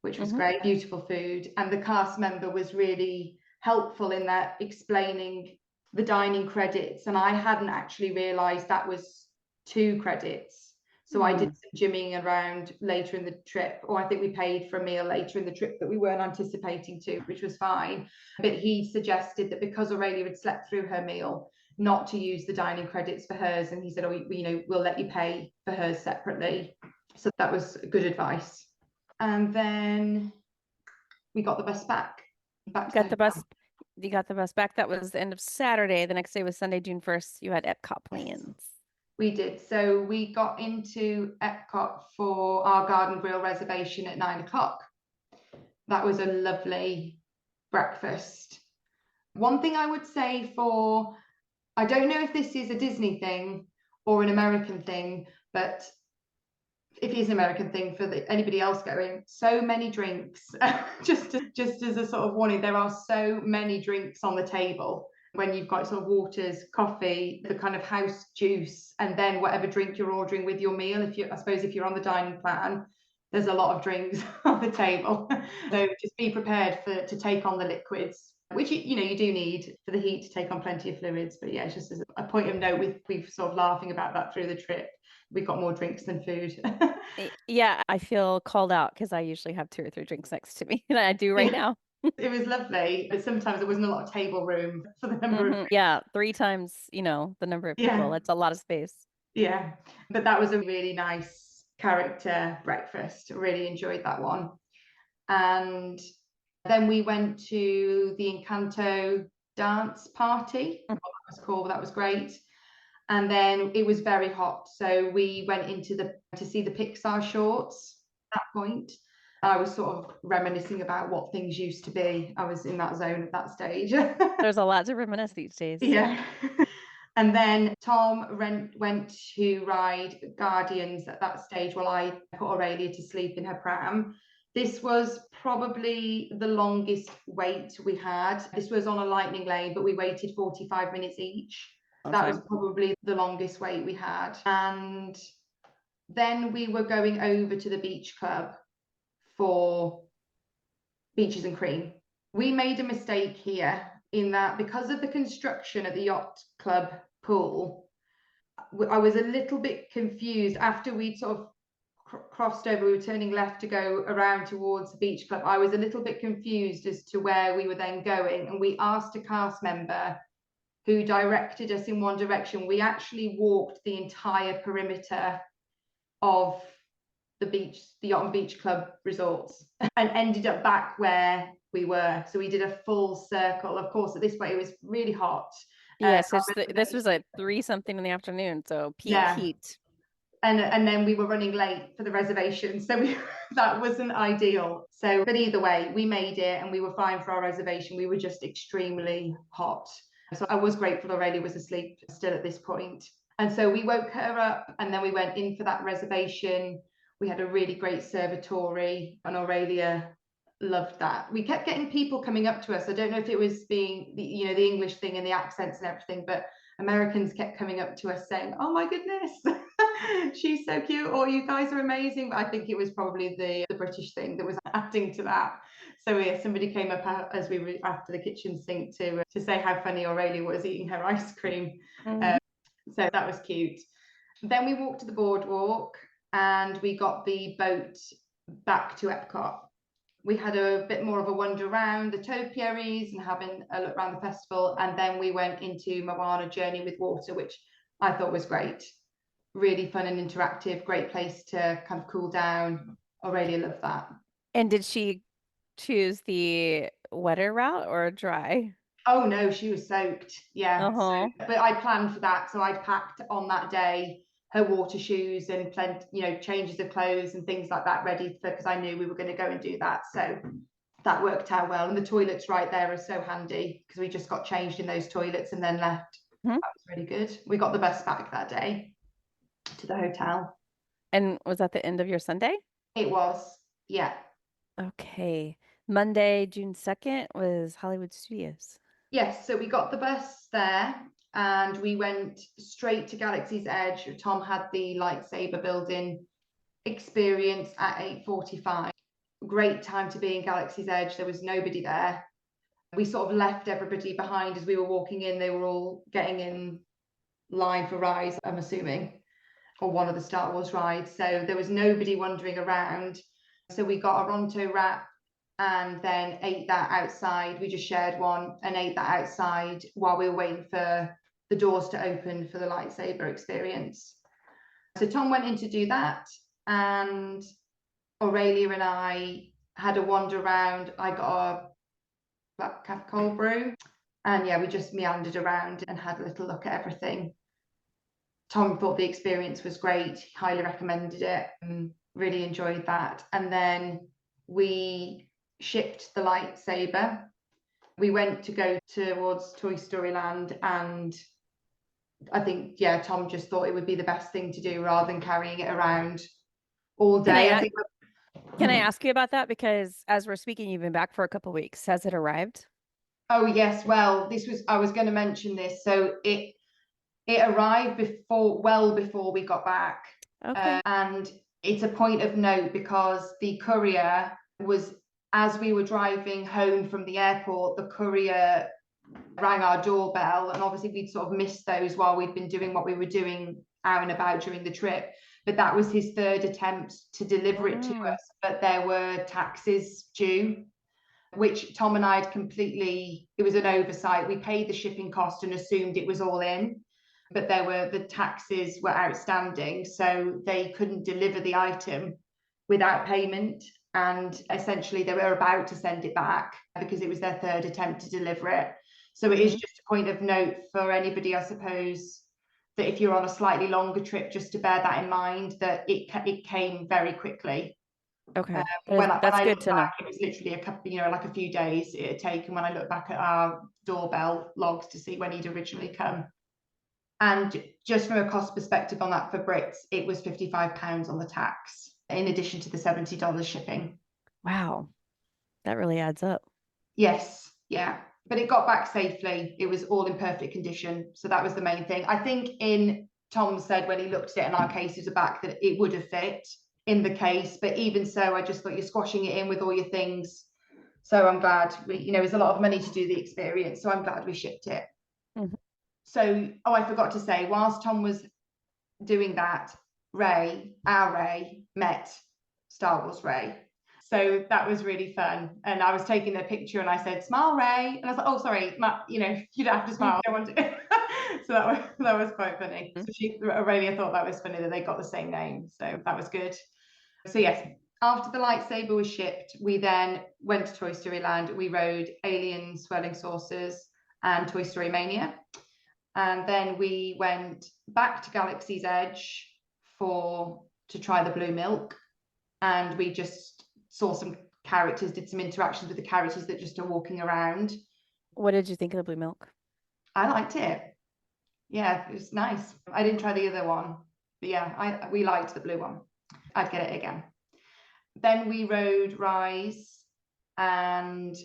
which was great. Beautiful food. And the cast member was really helpful in that, explaining the dining credits. And I hadn't actually realized that was 2 credits. So I did some jimmying around later in the trip, or I think we paid for a meal later in the trip that we weren't anticipating to, which was fine. But he suggested that because Aurelia had slept through her meal, not to use the dining credits for hers. And he said, we'll let you pay for hers separately. So that was good advice. And then we got the bus back. You got the bus back. That was the end of Saturday. The next day was Sunday, June 1st. You had Epcot plans. We did. So we got into Epcot for our garden grill reservation at 9:00. That was a lovely breakfast. One thing I would say I don't know if this is a Disney thing or an American thing, but if it is an American thing for anybody else going, so many drinks. just as a sort of warning, there are so many drinks on the table. When you've got sort of waters, coffee, the kind of house juice, and then whatever drink you're ordering with your meal. I suppose if you're on the dining plan, there's a lot of drinks on the table. So just be prepared to take on the liquids, which you do need for the heat, to take on plenty of fluids. But yeah, just as a point of note, we've sort of laughing about that through the trip. We got more drinks than food. Yeah, I feel called out because I usually have 2 or 3 drinks next to me, and I do right now. It was lovely, but sometimes there wasn't a lot of table room for the number of drinks. Yeah, 3 times, the number of people. That's a lot of space. Yeah, but that was a really nice character breakfast. Really enjoyed that one. And then we went to the Encanto dance party. What that was called. That was great. And then it was very hot, so we went to see the Pixar shorts at that point. I was sort of reminiscing about what things used to be. I was in that zone at that stage. There's a lot to reminisce these days. Yeah. And then Tom went to ride Guardians at that stage while I put Aurelia to sleep in her pram. This was probably the longest wait we had. This was on a lightning lane, but we waited 45 minutes each. That was probably the longest wait we had. And then we were going over to the beach club for Beaches and Cream. We made a mistake here in that, because of the construction at the yacht club pool, I was a little bit confused after we'd sort of crossed over. We were turning left to go around towards the beach club. I was a little bit confused as to where we were then going, and we asked a cast member who directed us in one direction. We actually walked the entire perimeter of the Yacht and Beach Club resorts and ended up back where we were. So we did a full circle. Of course, at this point it was really hot, Yes, our this was reservation. at 3 something in the afternoon, so peak Yeah. heat. And then we were running late for the reservation, so that wasn't ideal. So, but either way, we made it and we were fine for our reservation. We were just extremely hot. So I was grateful Aurelia was asleep still at this point. And so we woke her up and then we went in for that reservation. We had a really great servitory and Aurelia loved that. We kept getting people coming up to us. I don't know if it was being the English thing and the accents and everything, but Americans kept coming up to us saying, "Oh my goodness, she's so cute," or "You guys are amazing." But I think it was probably the British thing that was adding to that. So yeah, somebody came up as we were after the kitchen sink to say how funny Aurelia was eating her ice cream. So that was cute. Then we walked to the boardwalk and we got the boat back to Epcot. We had a bit more of a wander around the topiaries and having a look around the festival. And then we went into Moana Journey with Water, which I thought was great. Really fun and interactive, great place to kind of cool down. Aurelia loved that. And did she choose the wetter route or dry? Oh no, she was soaked. Yeah. Uh-huh. But I planned for that. So I'd packed on that day her water shoes and plenty, changes of clothes and things like that ready for, because I knew we were going to go and do that. So that worked out well. And the toilets right there are so handy because we just got changed in those toilets and then left. That was really good. We got the bus back that day to the hotel. And was that the end of your Sunday? It was, yeah. Okay. Monday, June 2nd was Hollywood Studios. Yes, so we got the bus there and we went straight to Galaxy's Edge. Tom had the lightsaber building experience at 8:45. Great time to be in Galaxy's Edge. There was nobody there. We sort of left everybody behind as we were walking in. They were all getting in line for rides, I'm assuming, or one of the Star Wars rides. So there was nobody wandering around. So we got a Ronto wrap and then ate that outside. We just shared one and ate that outside while we were waiting for the doors to open for the lightsaber experience. So Tom went in to do that and Aurelia and I had a wander around. I got a black calf cold brew and yeah, we just meandered around and had a little look at everything. Tom thought the experience was great, highly recommended it, and really enjoyed that. And then we shipped the lightsaber. We went to go towards Toy Story Land and I think, yeah, Tom just thought it would be the best thing to do rather than carrying it around all day. Can I ask you about that? Because as we're speaking, you've been back for a couple of weeks. Has it arrived? Oh yes, well, I was going to mention this. So it arrived well before we got back. Okay. And it's a point of note because the courier was, as we were driving home from the airport, the courier rang our doorbell and obviously we'd sort of missed those while we'd been doing what we were doing out and about during the trip. But that was his third attempt to deliver it to us, but there were taxes due, which Tom and I had it was an oversight. We paid the shipping cost and assumed it was all in, but the taxes were outstanding, so they couldn't deliver the item without payment. And essentially they were about to send it back because it was their third attempt to deliver it. So it is just a point of note for anybody, I suppose, that if you're on a slightly longer trip, just to bear that in mind, that it came very quickly. Okay. That's good to know. It was literally a couple, like a few days it had taken when I look back at our doorbell logs to see when he'd originally come. And just from a cost perspective on that for Brits, it was £55 on the tax, in addition to the $70 shipping. Wow. That really adds up. Yes, yeah. But it got back safely. It was all in perfect condition. So that was the main thing. I think Tom said when he looked at it and our cases are back that it would have fit in the case. But even so, I just thought you're squashing it in with all your things. So I'm glad it was a lot of money to do the experience. So I'm glad we shipped it. So, I forgot to say, whilst Tom was doing that, our Ray met Star Wars Ray. So that was really fun. And I was taking a picture and I said, "Smile, Ray." And I was like, "Oh, sorry, Matt, you don't have to smile. I don't want to." So that was quite funny. So Aurelia thought that was funny that they got the same name. So that was good. So yes, after the lightsaber was shipped, we then went to Toy Story Land. We rode Alien Swirling Saucers and Toy Story Mania. And then we went back to Galaxy's Edge to try the blue milk. And we just saw some characters, did some interactions with the characters that just are walking around. What did you think of the blue milk? I liked it. Yeah, it was nice. I didn't try the other one, but yeah, we liked the blue one. I'd get it again. Then we rode Rise, and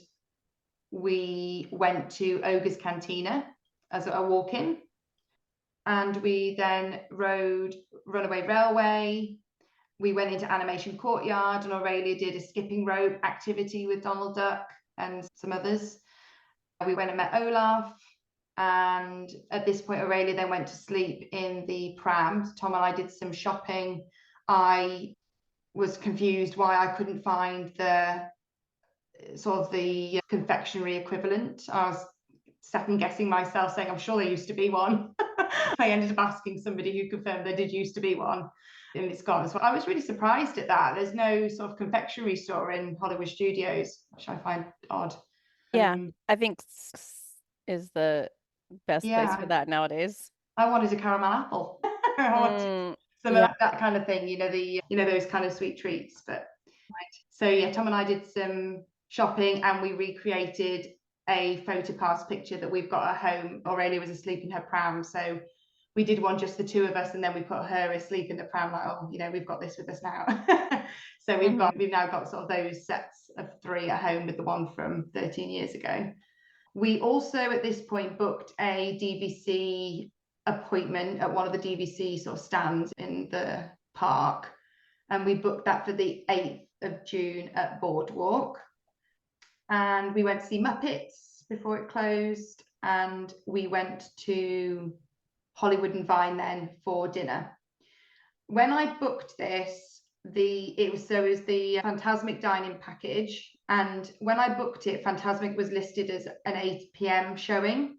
we went to Ogre's Cantina as a walk-in. And we then rode Runaway Railway. We went into Animation Courtyard, and Aurelia did a skipping rope activity with Donald Duck and some others. We went and met Olaf. And at this point, Aurelia then went to sleep in the pram. Tom and I did some shopping. I was confused why I couldn't find the confectionery equivalent. I was second guessing myself, saying I'm sure there used to be one. I ended up asking somebody who confirmed there did used to be one, and it's gone. So I was really surprised at that. There's no sort of confectionery store in Hollywood Studios, which I find odd. Yeah, I think is the best place for Yeah. that nowadays. I wanted a caramel apple. I wanted some of that kind of thing, those kind of sweet treats. But so yeah, Tom and I did some shopping, and we recreated a photopass picture that we've got at home. Aurelia was asleep in her pram, so we did one just the two of us, and then we put her asleep in the pram, like, oh, we've got this with us now. So we've now got sort of those sets of 3 at home with the one from 13 years ago. We also at this point booked a DVC appointment at one of the DVC sort of stands in the park, and we booked that for the 8th of June at Boardwalk. And we went to see Muppets before it closed, and we went to Hollywood and Vine then for dinner. When I booked this, it was the Fantasmic dining package, and when I booked it, Fantasmic was listed as an 8 p.m. showing.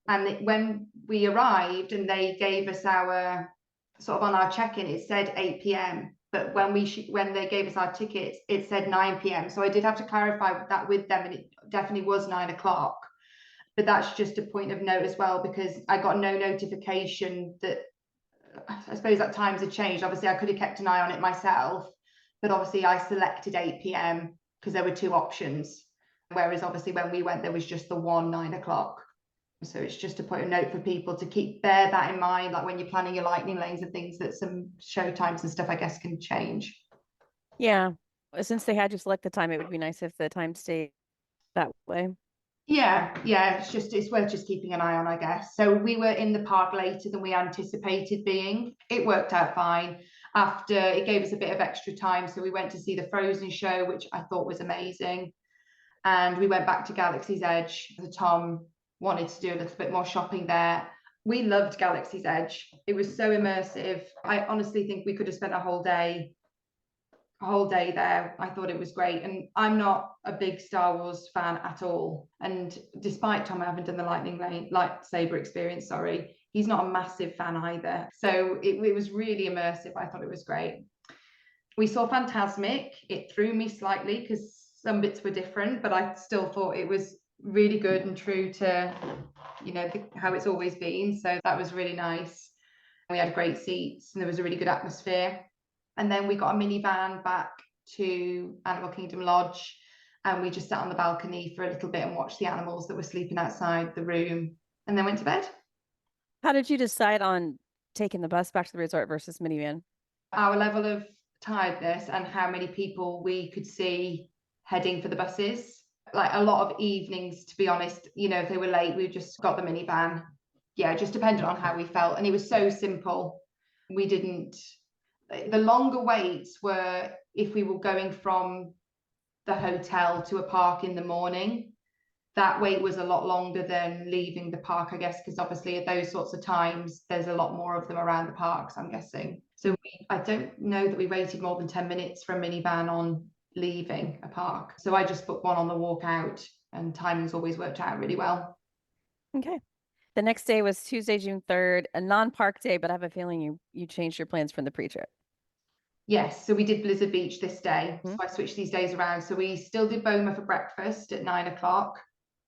And when we arrived and they gave us our sort of on our check-in, it said 8 p.m. But when they gave us our tickets, it said 9 p.m. So I did have to clarify that with them, and it definitely was 9 o'clock. But that's just a point of note as well, because I got no notification that, I suppose that times had changed. Obviously, I could have kept an eye on it myself, but obviously I selected 8 p.m. because there were 2 options. Whereas obviously when we went, there was just the one 9 o'clock. So it's just a point of note for people to bear that in mind, like when you're planning your lightning lanes and things, that some show times and stuff, I guess, can change. Yeah. Since they had you select the time, it would be nice if the time stayed that way. Yeah. It's worth just keeping an eye on, I guess. So we were in the park later than we anticipated being. It worked out fine. After it gave us a bit of extra time, so we went to see the Frozen show, which I thought was amazing. And we went back to Galaxy's Edge. Tom wanted to do a little bit more shopping there. We loved Galaxy's Edge. It was so immersive. I honestly think we could have spent a whole day there. I thought it was great. And I'm not a big Star Wars fan at all. And despite Tom having done the lightsaber experience, he's not a massive fan either. So it was really immersive. I thought it was great. We saw Fantasmic. It threw me slightly because some bits were different, but I still thought it was really good and true to how it's always been. So that was really nice. We had great seats and there was a really good atmosphere. And then we got a minivan back to Animal Kingdom Lodge, and we just sat on the balcony for a little bit and watched the animals that were sleeping outside the room, and then went to bed. How did you decide on taking the bus back to the resort versus minivan? Our level of tiredness and how many people we could see heading for the buses. Like a lot of evenings, to be honest, if they were late, we just got the minivan. Yeah, it just depended on how we felt. And it was so simple. The longer waits were if we were going from the hotel to a park in the morning. That wait was a lot longer than leaving the park, I guess, because obviously at those sorts of times, there's a lot more of them around the parks, I'm guessing. So I don't know that we waited more than 10 minutes for a minivan on leaving a park. So I just booked one on the walk out, and timing's always worked out really well. Okay. The next day was Tuesday, June 3rd, a non-park day, but I have a feeling you changed your plans from the pre-trip. Yes, so we did Blizzard Beach this day. So I switched these days around. So we still did Boma for breakfast at 9 o'clock,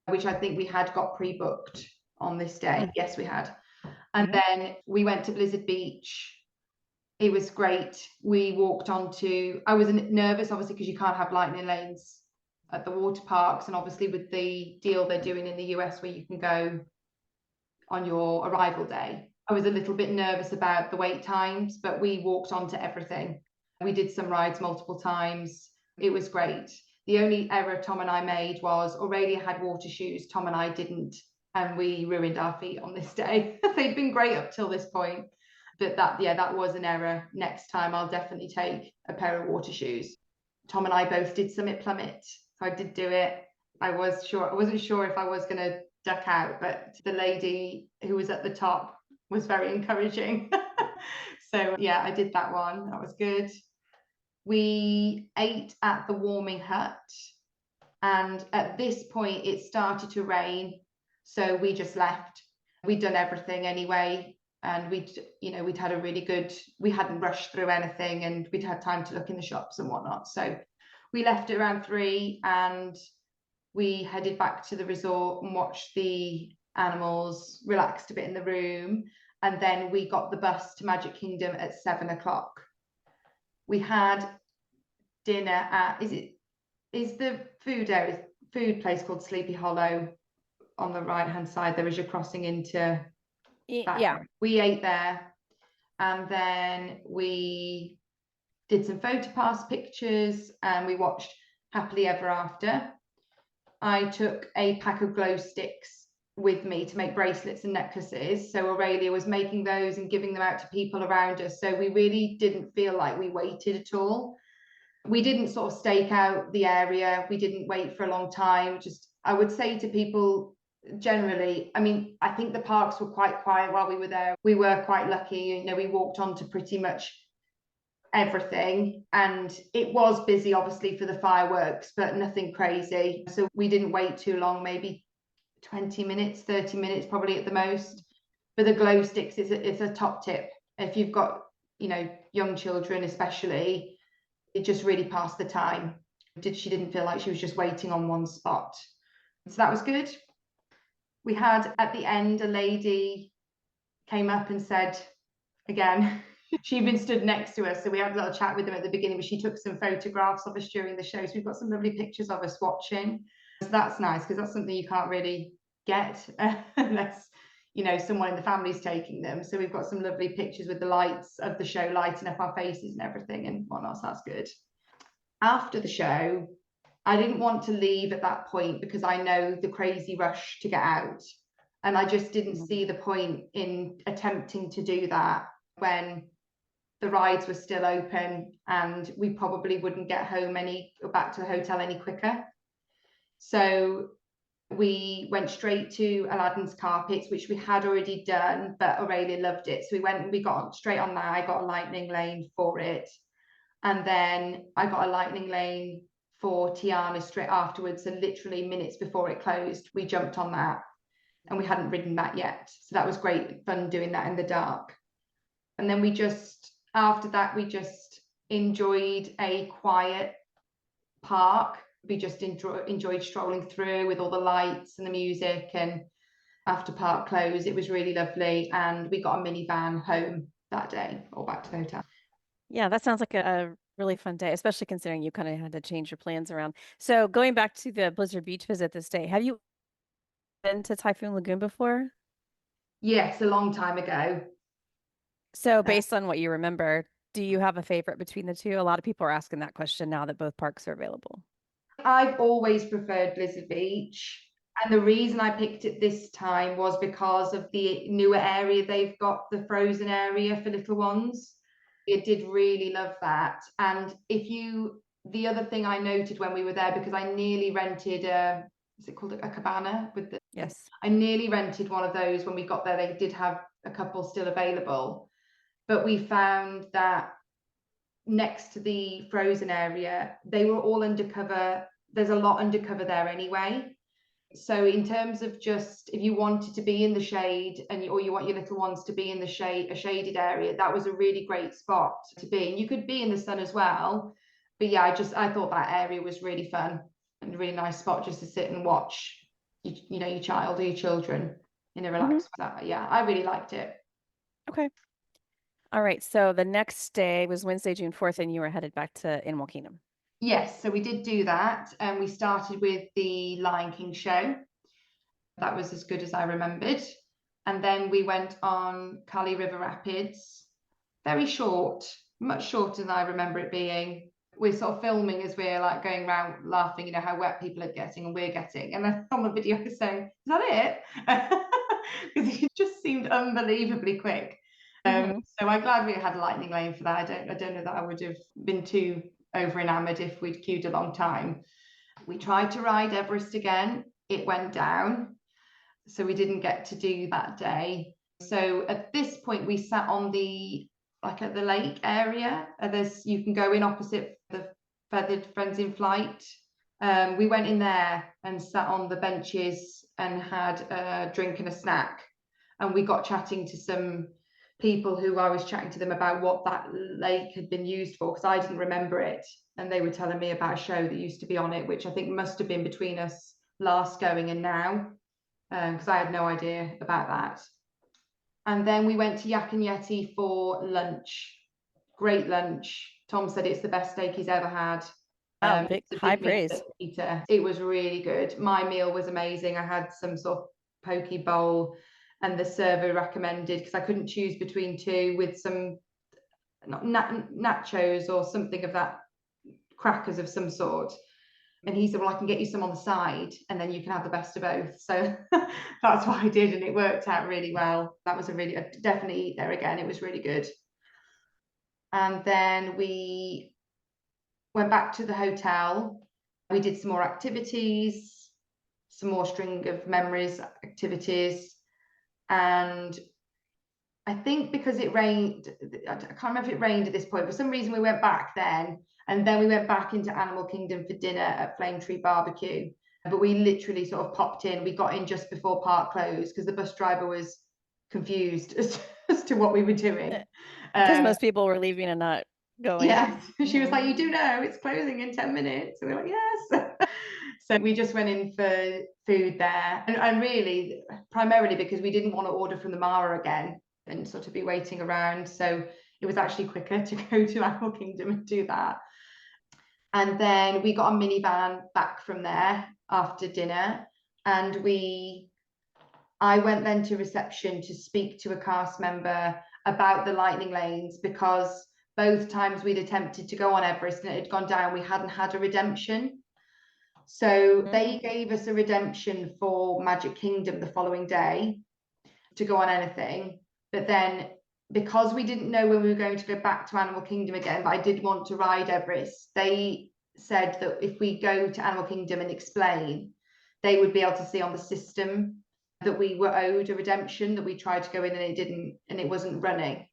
which I think we had got pre-booked on this day. Yes, we had. And then we went to Blizzard Beach. It was great. We walked onto, I was nervous, obviously, because you can't have lightning lanes at the water parks. And obviously with the deal they're doing in the US where you can go on your arrival day, I was a little bit nervous about the wait times, but we walked onto everything. We did some rides multiple times. It was great. The only error Tom and I made was Aurelia had water shoes, Tom and I didn't, and we ruined our feet on this day. They'd been great up till this point, but that was an error. Next time I'll definitely take a pair of water shoes. Tom and I both did Summit Plummet, so I did do it. I wasn't sure if I was going to duck out, but the lady who was at the top was very encouraging. So yeah, I did that one. That was good. We ate at the warming hut, and at this point it started to rain, so we just left. We'd done everything anyway, and we'd had a really good, we hadn't rushed through anything, and we'd had time to look in the shops and whatnot. So we left at around 3, and we headed back to the resort and watched the animals, relaxed a bit in the room, and then we got the bus to Magic Kingdom at 7 o'clock. We had dinner at, is the food place called Sleepy Hollow on the right hand side there as you're crossing into yeah. We ate there, and then we did some photo pass pictures, and we watched Happily Ever After. I took a pack of glow sticks with me to make bracelets and necklaces, so Aurelia was making those and giving them out to people around us, so we really didn't feel like we waited at all. We didn't sort of stake out the area, we didn't wait for a long time. Just, I would say to people generally, I mean, I think the parks were quite quiet while we were there. We were quite lucky, we walked on to pretty much everything, and it was busy obviously for the fireworks, but nothing crazy, so we didn't wait too long, maybe 20 minutes 30 minutes probably at the most. But the glow sticks is a top tip if you've got young children especially. It just really passed the time. She didn't feel like she was just waiting on one spot, so that was good. We had at the end a lady came up and said again, she'd been stood next to us, so we had a little chat with them at the beginning, but she took some photographs of us during the show, so we've got some lovely pictures of us watching. So that's nice, because that's something you can't really get unless someone in the family's taking them. So we've got some lovely pictures with the lights of the show lighting up our faces and everything and whatnot, so that's good. After the show, I didn't want to leave at that point because I know the crazy rush to get out, and I just didn't see the point in attempting to do that when the rides were still open and we probably wouldn't get home back to the hotel any quicker. So we went straight to Aladdin's carpets, which we had already done, but Aurelia loved it, so we got straight on that. I got a lightning lane for it, and then I got a lightning lane for Tiana straight afterwards, and literally minutes before it closed we jumped on that, and we hadn't ridden that yet, so that was great fun doing that in the dark. And then after that we just enjoyed a quiet park. We just enjoyed strolling through with all the lights and the music, and after park close it was really lovely, and we got a minivan home that day, or back to the hotel. Yeah, that sounds like a really fun day, especially considering you kind of had to change your plans around. So going back to the Blizzard Beach visit this day, have you been to Typhoon Lagoon before? Yes, a long time ago. So based on what you remember, do you have a favorite between the two? A lot of people are asking that question now that both parks are available. I've always preferred Blizzard Beach, and the reason I picked it this time was because of the newer area they've got, the frozen area for little ones. I did really love that. And the other thing I noted when we were there, because I nearly rented is it called a cabana with the, yes, I nearly rented one of those when we got there. They did have a couple still available, but we found that next to the frozen area they were all undercover. There's a lot undercover there anyway, so in terms of just if you wanted to be in the shade or you want your little ones to be in the shade, a shaded area, that was a really great spot to be. And you could be in the sun as well, but yeah, I thought that area was really fun and a really nice spot just to sit and watch your child or your children in a relaxed way. Yeah, I really liked it. Okay. All right. So the next day was Wednesday, June 4th, and you were headed back to Animal Kingdom. Yes, so we did do that, and we started with the Lion King show. That was as good as I remembered. And then we went on Kali River Rapids. Very short, much shorter than I remember it being. We're sort of filming as we're like going around laughing, you know, how wet people are getting and we're getting. And then on the video I was saying, is that it? Because it just seemed unbelievably quick. So I'm glad we had a lightning lane for that. I don't know that I would have been too over enamored if we'd queued a long time. We tried to ride Everest again. It went down, so we didn't get to do that day. So at this point we sat on the, like at the lake area. You can go in opposite the Feathered Friends in Flight. We went in there and sat on the benches and had a drink and a snack, and we got chatting to some people who I was chatting to them about what that lake had been used for, because I didn't remember it, and they were telling me about a show that used to be on it, which I think must have been between us last going and now, because I had no idea about that. And then we went to Yak and Yeti for lunch. Great lunch. Tom said it's the best steak he's ever had. High praise. Eater. It was really good. My meal was amazing. I had some sort of poke bowl, and the server recommended, because I couldn't choose between two, with some nachos or something of that, crackers of some sort. And he said, well, I can get you some on the side and then you can have the best of both. So that's what I did, and it worked out really well. That was definitely eat there again. It was really good. And then we went back to the hotel. We did some more activities, some more string of memories activities. And I think because it rained, I can't remember if it rained at this point. For some reason, we went back then, and then we went back into Animal Kingdom for dinner at Flame Tree Barbecue. But we literally sort of popped in. We got in just before park closed because the bus driver was confused as to what we were doing. Because most people were leaving and not going. Yes, she was like, you do know it's closing in 10 minutes. And we were like, yes. So we just went in for food there. And really, primarily because we didn't want to order from the Mara again and sort of be waiting around. So it was actually quicker to go to Animal Kingdom and do that. And then we got a minivan back from there after dinner. And I went then to reception to speak to a cast member about the lightning lanes, because both times we'd attempted to go on Everest and it had gone down, we hadn't had a redemption. So they gave us a redemption for Magic Kingdom the following day to go on anything. But then, because we didn't know when we were going to go back to Animal Kingdom again, but I did want to ride Everest, they said that if we go to Animal Kingdom and explain, they would be able to see on the system that we were owed a redemption, that we tried to go in and it didn't, and it wasn't running.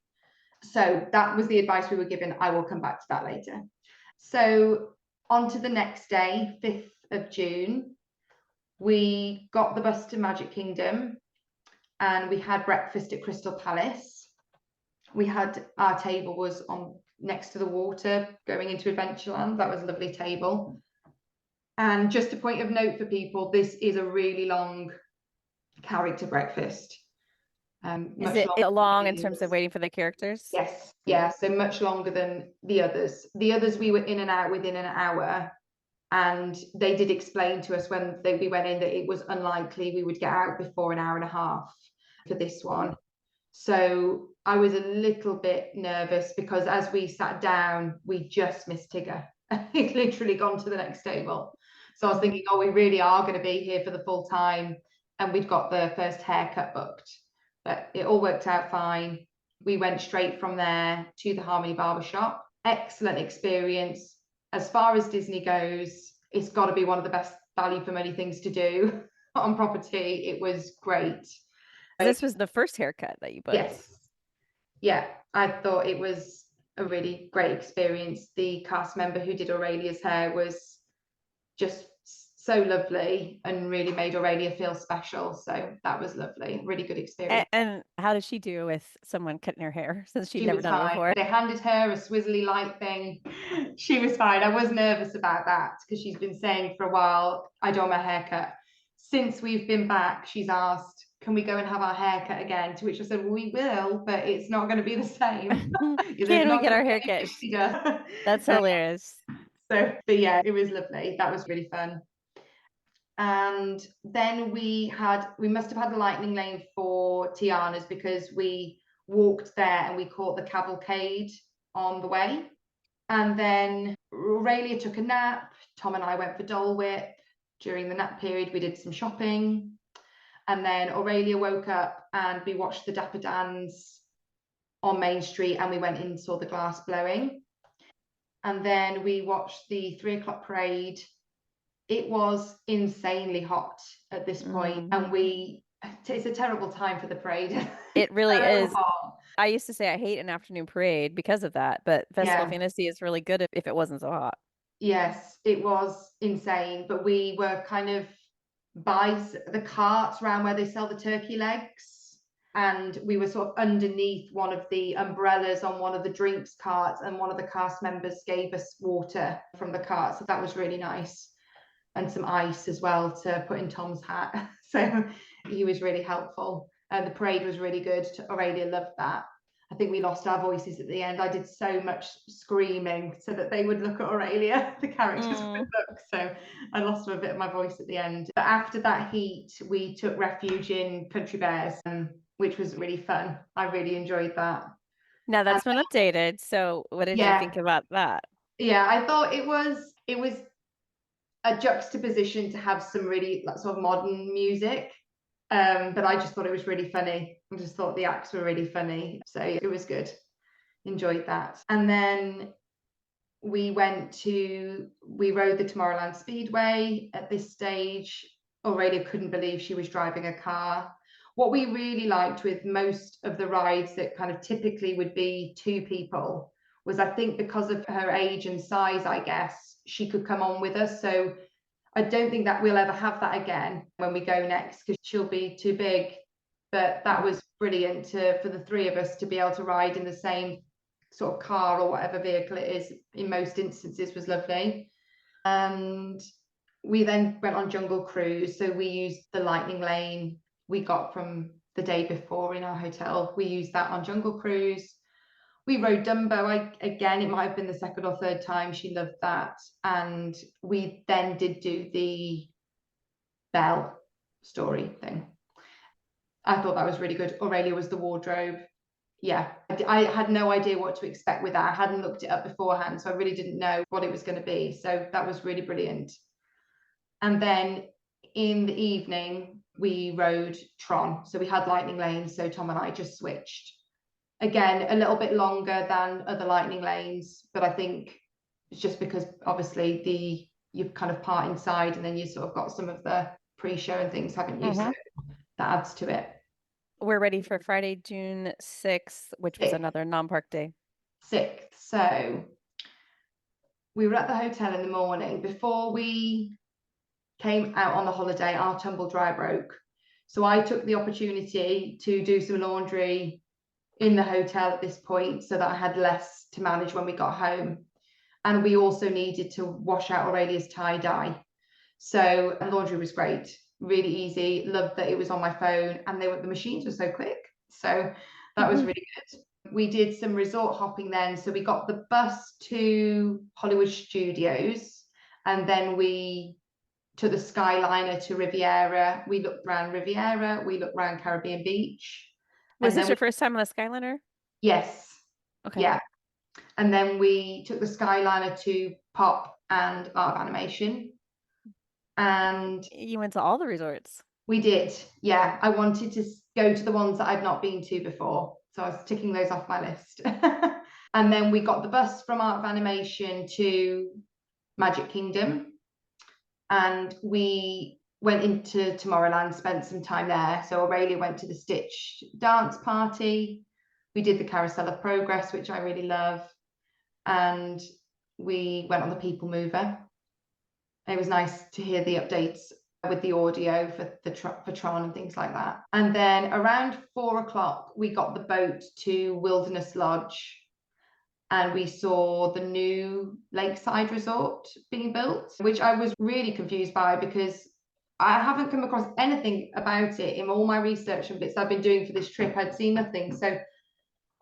So that was the advice we were given. I will come back to that later. So on to the next day, 5th of June, we got the bus to Magic Kingdom and we had breakfast at Crystal Palace. Our table was on next to the water going into Adventureland. That was a lovely table. And just a point of note for people, this is a really long character breakfast. Is it long in terms of waiting for the characters? Yes, yeah, so much longer than the others. The others we were in and out within an hour, and they did explain to us when we went in that it was unlikely we would get out before an hour and a half for this one. So I was a little bit nervous because as we sat down, we just missed Tigger. He'd literally gone to the next table. So I was thinking, oh, we really are going to be here for the full time, and we'd got the first haircut booked. But it all worked out fine. We went straight from there to the Harmony Barbershop. Excellent experience. As far as Disney goes, it's got to be one of the best value for money things to do on property. It was great. This was the first haircut that you booked? Yes. Yeah, I thought it was a really great experience. The cast member who did Aurelia's hair was just so lovely and really made Aurelia feel special. So that was lovely. Really good experience. And how did she do with someone cutting her hair, since she'd never done it before? They handed her a swizzly light thing. She was fine. I was nervous about that because she's been saying for a while, I don't want my haircut. Since we've been back, she's asked, can we go and have our haircut again? To which I said, well, we will, but it's not going to be the same. Can we get our haircut? That's hilarious. But yeah, it was lovely. That was really fun. And then we must have had the lightning lane for Tiana's because we walked there and we caught the cavalcade on the way. And then Aurelia took a nap. Tom and I went for Dole Whip. During the nap period, we did some shopping. And then Aurelia woke up and we watched the Dapper Dans on Main Street and we went in and saw the glass blowing. And then we watched the 3 o'clock parade. It was insanely hot at this point, and it's a terrible time for the parade. It really is. Hot. I used to say I hate an afternoon parade because of that, but Festival of Fantasy is really good if it wasn't so hot. Yes, it was insane, but we were kind of by the carts around where they sell the turkey legs, and we were sort of underneath one of the umbrellas on one of the drinks carts, and one of the cast members gave us water from the cart, so that was really nice. And some ice as well to put in Tom's hat. So he was really helpful. And the parade was really good. Aurelia loved that. I think we lost our voices at the end. I did so much screaming so that they would look at Aurelia, the characters would look. So I lost a bit of my voice at the end. But after that heat, we took refuge in Country Bears, which was really fun. I really enjoyed that. Now that's been updated. So what did you think about that? Yeah, I thought it was a juxtaposition to have some really sort of modern music, but I just thought it was really funny. I just thought the acts were really funny, so it was good. Enjoyed that. And then we rode the Tomorrowland Speedway. At this stage, Aurelia couldn't believe she was driving a car. What we really liked with most of the rides that kind of typically would be 2 people was, I think because of her age and size, I guess, she could come on with us. So I don't think that we'll ever have that again when we go next, because she'll be too big. But that was brilliant for the 3 of us to be able to ride in the same sort of car or whatever vehicle it is. In most instances was lovely. And we then went on Jungle Cruise. So we used the lightning lane we got from the day before in our hotel. We used that on Jungle Cruise. We rode Dumbo again. It might have been the 2nd or 3rd time. She loved that. And we then did do the Belle story thing. I thought that was really good. Aurelia was the wardrobe. Yeah, I had no idea what to expect with that. I hadn't looked it up beforehand, so I really didn't know what it was going to be. So that was really brilliant. And then in the evening, we rode Tron. So we had lightning lanes, so Tom and I just switched. Again, a little bit longer than other lightning lanes, but I think it's just because obviously you kind of part inside and then you sort of got some of the pre-show and things, haven't you? So that adds to it. We're ready for Friday, June 6th, which was another non-park day. 6th. So we were at the hotel in the morning. Before we came out on the holiday, our tumble dryer broke. So I took the opportunity to do some laundry in the hotel at this point so that I had less to manage when we got home. And we also needed to wash out Aurelia's tie-dye. So laundry was great, really easy. Loved that it was on my phone, and the machines were so quick. So that was really good. We did some resort hopping then. So we got the bus to Hollywood Studios, and then we took the Skyliner to Riviera. We looked around Riviera, we looked around Caribbean Beach. Was this your first time on a Skyliner? Yes. Okay. Yeah. And then we took the Skyliner to Pop and Art of Animation. And you went to all the resorts. We did. Yeah. I wanted to go to the ones that I'd not been to before. So I was ticking those off my list. And then we got the bus from Art of Animation to Magic Kingdom. And we went into Tomorrowland, spent some time there. So Aurelia went to the Stitch dance party. We did the Carousel of Progress, which I really love. And we went on the People Mover. It was nice to hear the updates with the audio for Tron and things like that. And then around 4 o'clock, we got the boat to Wilderness Lodge. And we saw the new Lakeside Resort being built, which I was really confused by because I haven't come across anything about it in all my research and bits I've been doing for this trip. I'd seen nothing. So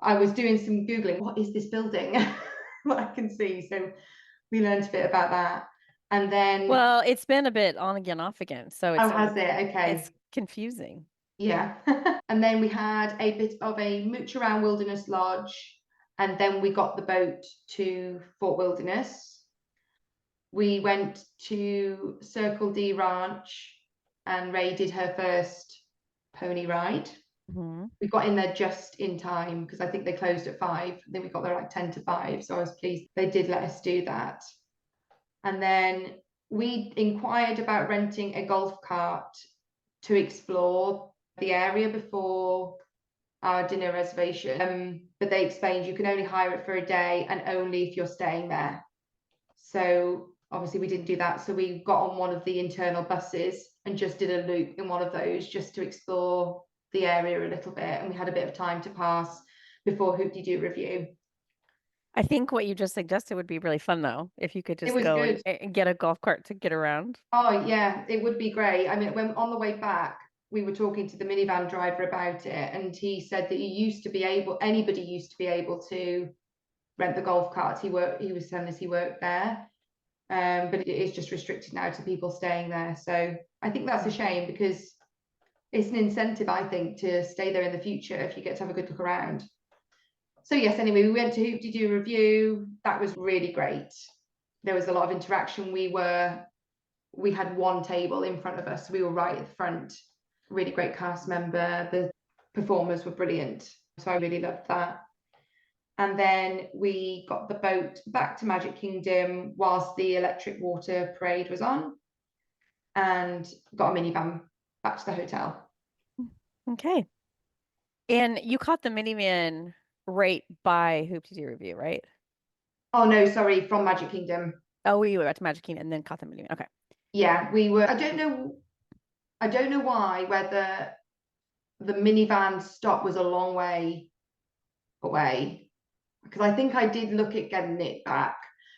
I was doing some Googling. What is this building? What I can see. So we learned a bit about that. And then, Well, it's been a bit on again, off again. So oh, has it? Okay. it's confusing. Yeah. And then we had a bit of a mooch around Wilderness Lodge. And then we got the boat to Fort Wilderness. We went to Circle D Ranch and Ray did her first pony ride. Mhm. We got in there just in time because I think they closed at 5. Then we got there like 10 to 5. So I was pleased they did let us do that. And then we inquired about renting a golf cart to explore the area before our dinner reservation. But they explained you can only hire it for a day and only if you're staying there. So obviously we didn't do that. So we got on one of the internal buses and just did a loop in one of those just to explore the area a little bit. And we had a bit of time to pass before Hoop-Dee-Doo Revue. I think what you just suggested would be really fun, though, if you could It just was go good. and get a golf cart to get around. Oh yeah, it would be great. I mean, when on the way back, we were talking to the minivan driver about it, and he said that anybody used to be able to rent the golf carts. He was telling us he worked there. But it is just restricted now to people staying there. So I think that's a shame because it's an incentive, I think, to stay there in the future if you get to have a good look around. So yes, anyway, we went to Hoop-Dee-Doo Revue. That was really great. There was a lot of interaction. We had one table in front of us. We were right at the front. Really great cast member. The performers were brilliant. So I really loved that. And then we got the boat back to Magic Kingdom whilst the electric water parade was on and got a minivan back to the hotel. Okay. And you caught the minivan right by Hoop-Dee-Doo Revue, right? Oh no, sorry, from Magic Kingdom. Oh, we were at Magic Kingdom and then caught the minivan. Okay. Yeah, we were. I don't know why, whether the minivan stop was a long way away, because I think I did look at getting it back.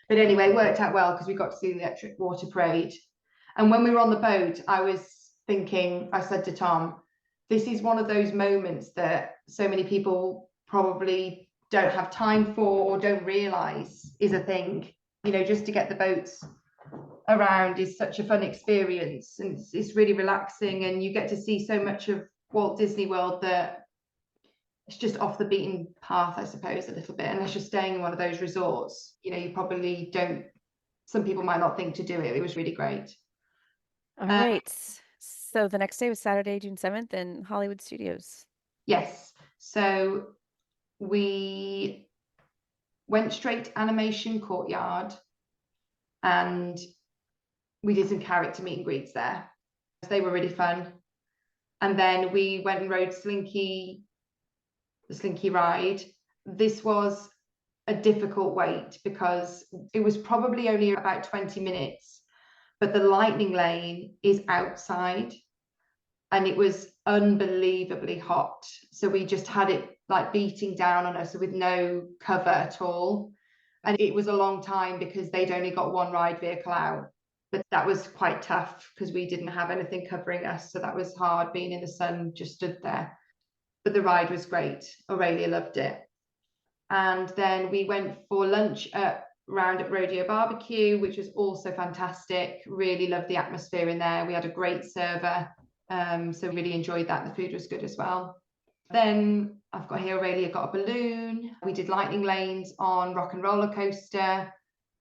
But anyway, it worked out well because we got to see the electric water parade. And when we were on the boat, I said to Tom, this is one of those moments that so many people probably don't have time for or don't realize is a thing. You know, just to get the boats around is such a fun experience, and it's really relaxing, and you get to see so much of Walt Disney World that it's just off the beaten path, I suppose, a little bit. Unless you're staying in one of those resorts, you know, you probably don't. Some people might not think to do it. It was really great. All right. So the next day was Saturday, June 7th in Hollywood Studios. Yes. So we went straight to Animation Courtyard and we did some character meet and greets there. They were really fun. And then we went and rode the Slinky ride. This was a difficult wait because it was probably only about 20 minutes, but the lightning lane is outside and it was unbelievably hot. So we just had it like beating down on us with no cover at all. And it was a long time because they'd only got one ride vehicle out. But that was quite tough because we didn't have anything covering us. So that was hard being in the sun, just stood there. But the ride was great. Aurelia loved it. And then we went for lunch at Roundup Rodeo Barbecue, which was also fantastic. Really loved the atmosphere in there. We had a great server. So really enjoyed that. The food was good as well. Then I've got here, Aurelia got a balloon. We did lightning lanes on Rock and Roller Coaster.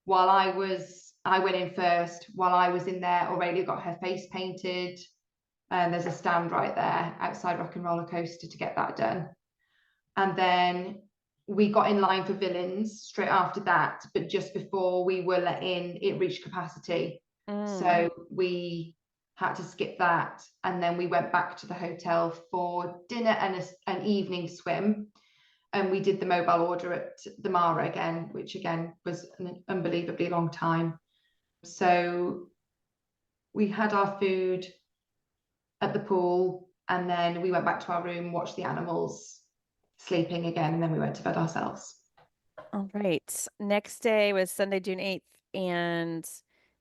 While I went in first. While I was in there, Aurelia got her face painted. And there's a stand right there outside Rock and Roller Coaster to get that done. And then we got in line for Villains straight after that, but just before we were let in, it reached capacity. So we had to skip that. And then we went back to the hotel for dinner and an evening swim. And we did the mobile order at the Mara again, which again was an unbelievably long time. So we had our food at the pool, and then we went back to our room, watched the animals sleeping again, and then we went to bed ourselves. All right. Next day was Sunday, June 8th, and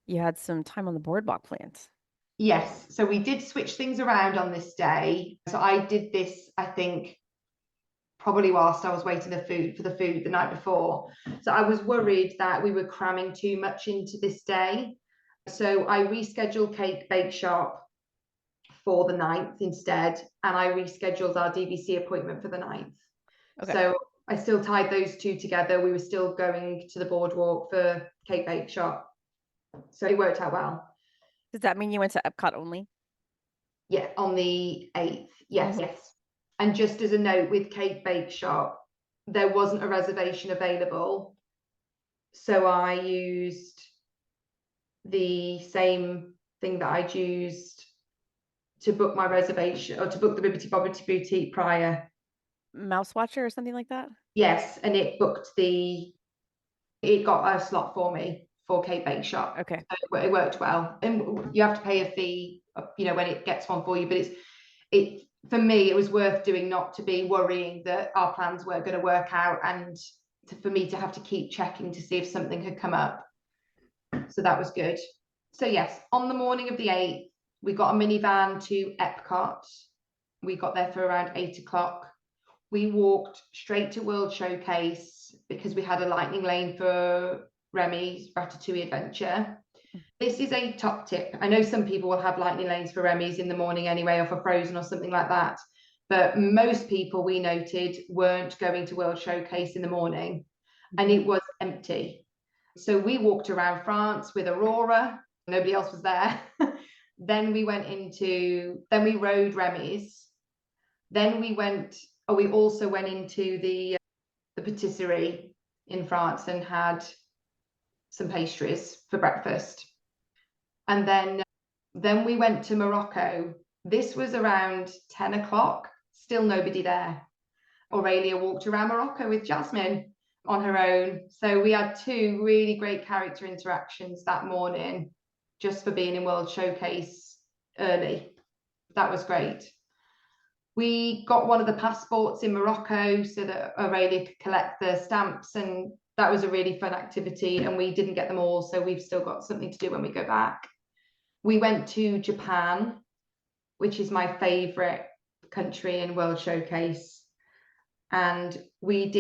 you had some time on the boardwalk planned. Yes, so we did switch things around on this day. So I did this, I think, probably whilst I was waiting for the food the night before. So I was worried that we were cramming too much into this day. So I rescheduled Cake Bake Shop for the 9th instead, and I rescheduled our DVC appointment for the 9th. Okay. So I still tied those two together. We were still going to the Boardwalk for Cake Bake Shop. So it worked out well. Does that mean you went to Epcot only? Yeah, on the 8th. Yes, Mhm. yes. And just as a note, with Cake Bake Shop, there wasn't a reservation available. So I used the same thing that I'd used to book my reservation, or to book the Bibbidi Bobbidi Boutique prior. Mouse Watcher or something like that? Yes, and it got a slot for me for Cake Bake Shop. Okay. So it worked well. And you have to pay a fee, when it gets one for you, but it for me, it was worth doing, not to be worrying that our plans weren't going to work out, and for me to have to keep checking to see if something had come up. So that was good. So yes, on the morning of the 8th, we got a minivan to Epcot. We got there for around 8 o'clock. We walked straight to World Showcase because we had a lightning lane for Remy's Ratatouille Adventure. This is a top tip. I know some people will have lightning lanes for Remy's in the morning anyway, or for Frozen or something like that. But most people, we noted, weren't going to World Showcase in the morning, and it was empty. So we walked around France with Aurora. Nobody else was there. Then we rode Remy's. Then we also went into the patisserie in France and had some pastries for breakfast. And then we went to Morocco. This was around 10 o'clock, still nobody there. Aurelia walked around Morocco with Jasmine on her own. So we had two really great character interactions that morning, just for being in World Showcase early. That was great. We got one of the passports in Morocco so that Aurelia could collect the stamps, and that was a really fun activity, and we didn't get them all, so we've still got something to do when we go back. We went to Japan, which is my favorite country in World Showcase. And we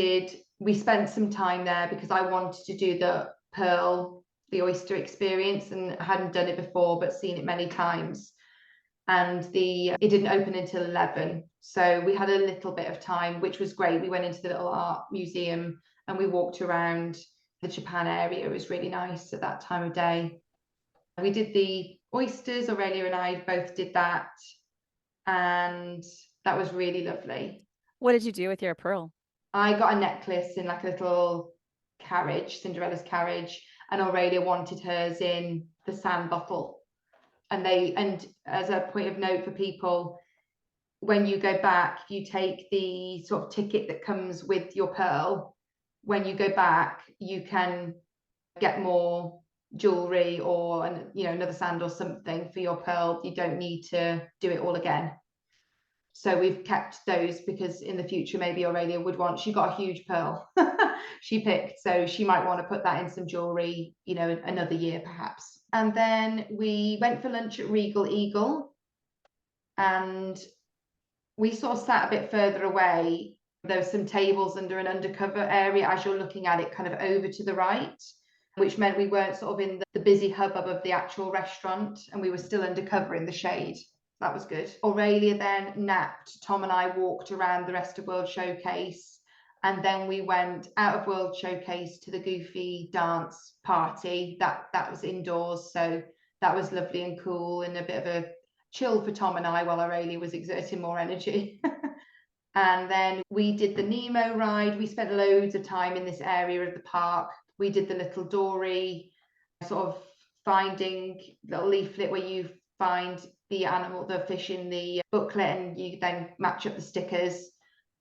spent some time there because I wanted to do the oyster experience, and I hadn't done it before, but seen it many times. And it didn't open until 11. So we had a little bit of time, which was great. We went into the little art museum and we walked around the Japan area. It was really nice at that time of day. We did the oysters. Aurelia and I both did that, and that was really lovely. What did you do with your pearl? I got a necklace in like a little carriage, Cinderella's carriage, and Aurelia wanted hers in the sand bottle. And as a point of note for people, when you go back, you take the sort of ticket that comes with your pearl. When you go back, you can get more jewelry or another sand or something for your pearl. You don't need to do it all again. So we've kept those because in the future maybe Aurelia would want. She got a huge pearl she picked, so she might want to put that in some jewelry, another year perhaps. And then we went for lunch at Regal Eagle, and we sort of sat a bit further away. There were some tables under an undercover area as you're looking at it, kind of over to the right, which meant we weren't sort of in the busy hubbub of the actual restaurant, and we were still undercover in the shade. That was good. Aurelia then napped. Tom and I walked around the rest of World Showcase, and then we went out of World Showcase to the Goofy dance party. That was indoors, so that was lovely and cool, and a bit of a chill for Tom and I while Aurelia was exerting more energy. And then we did the Nemo ride. We spent loads of time in this area of the park. We did the little dory, sort of finding little leaflet where you find the fish in the booklet, and you then match up the stickers.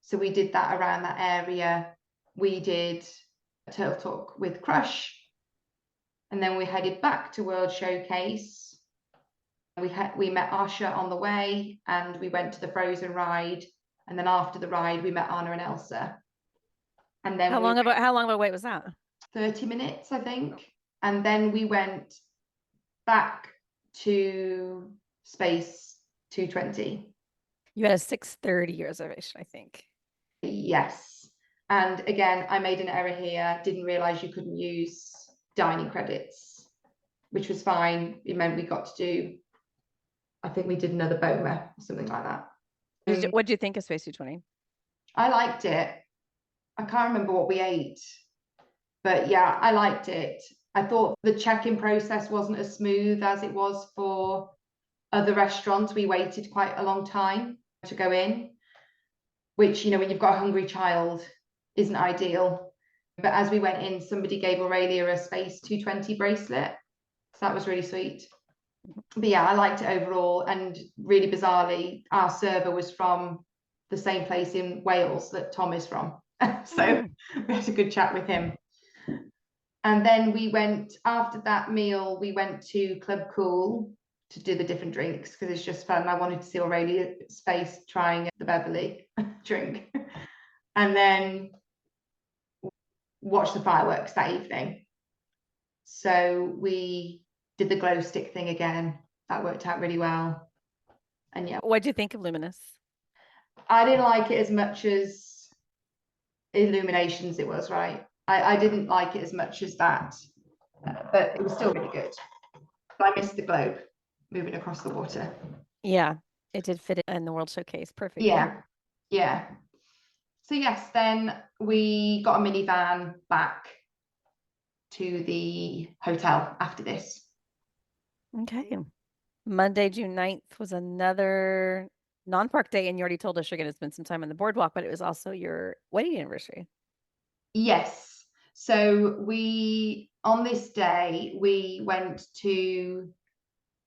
So we did that around that area. We did a Turtle Talk with Crush, and then we headed back to World Showcase. We met Asha on the way, and we went to the Frozen ride, and then after the ride we met Anna and Elsa. And then how long of a wait was that? 30 minutes, I think. And then we went back to space 220. You had a 6:30 reservation, I think. Yes. And again, I made an error here. Didn't realize you couldn't use dining credits, which was fine. It meant we got to do, I think we did another BOMA or something like that. What did you think of Space 220? I liked it. I can't remember what we ate, but yeah, I liked it. I thought the check-in process wasn't as smooth as it was for other restaurants. We waited quite a long time to go in, which, you know, when you've got a hungry child, isn't ideal. But as we went in, somebody gave Aurelia a Space 220 bracelet. So that was really sweet. But yeah, I liked it overall. And really bizarrely, our server was from the same place in Wales that Tom is from. So we had a good chat with him. And then we went, after that meal, we went to Club Cool to do the different drinks because it's just fun. I wanted to see Aurelia's face trying the Beverly drink. And then watch the fireworks that evening. So we did the glow stick thing again. That worked out really well. And yeah. What did you think of Luminous? I didn't like it as much as Illuminations it was, right? I didn't like it as much as that, but it was still really good. But I missed the globe moving across the water. Yeah, it did fit in the World Showcase perfectly. Yeah. So yes, then we got a minivan back to the hotel after this. Okay. Monday, June 9th was another non-park day, and you already told us you're going to spend some time on the boardwalk, but it was also your wedding anniversary. Yes. So on this day,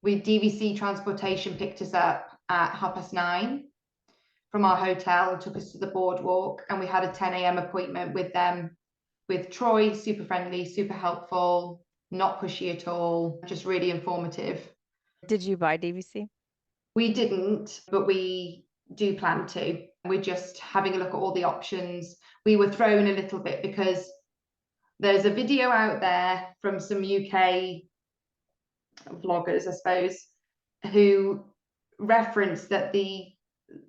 DVC Transportation picked us up at 9:30 from our hotel and took us to the boardwalk. And we had a 10 a.m. appointment with them, with Troy, super friendly, super helpful, not pushy at all, just really informative. Did you buy DVC? We didn't, but we do plan to. We're just having a look at all the options. We were thrown a little bit because there's a video out there from some UK vloggers, I suppose, who reference that the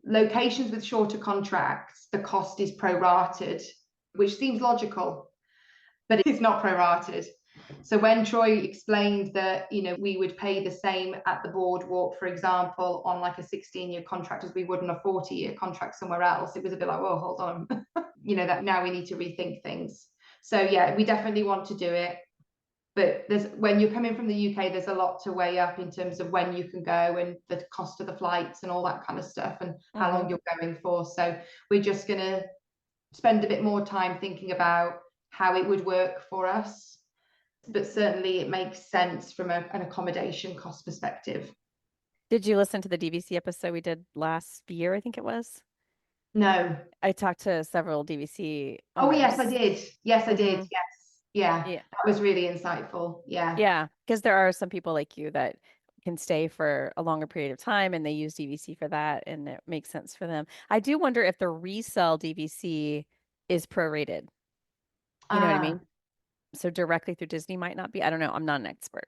locations with shorter contracts, the cost is prorated, which seems logical, but it's not prorated. So when Troy explained that, you know, we would pay the same at the boardwalk, for example, on like a 16-year contract as we would on a 40-year contract somewhere else, it was a bit like, whoa, hold on. You know, that now we need to rethink things. So yeah, we definitely want to do it. But when you're coming from the UK, there's a lot to weigh up in terms of when you can go and the cost of the flights and all that kind of stuff and how long you're going for. So we're just going to spend a bit more time thinking about how it would work for us. But certainly it makes sense from an accommodation cost perspective. Did you listen to the DVC episode we did last year, I think it was? No. I talked to several DVC owners. Oh, yes, I did. Yes, I did. Yes. Yeah. That was really insightful. Yeah, because there are some people like you that can stay for a longer period of time and they use DVC for that and it makes sense for them. I do wonder if the resale DVC is prorated. You know what I mean? So directly through Disney might not be. I don't know. I'm not an expert.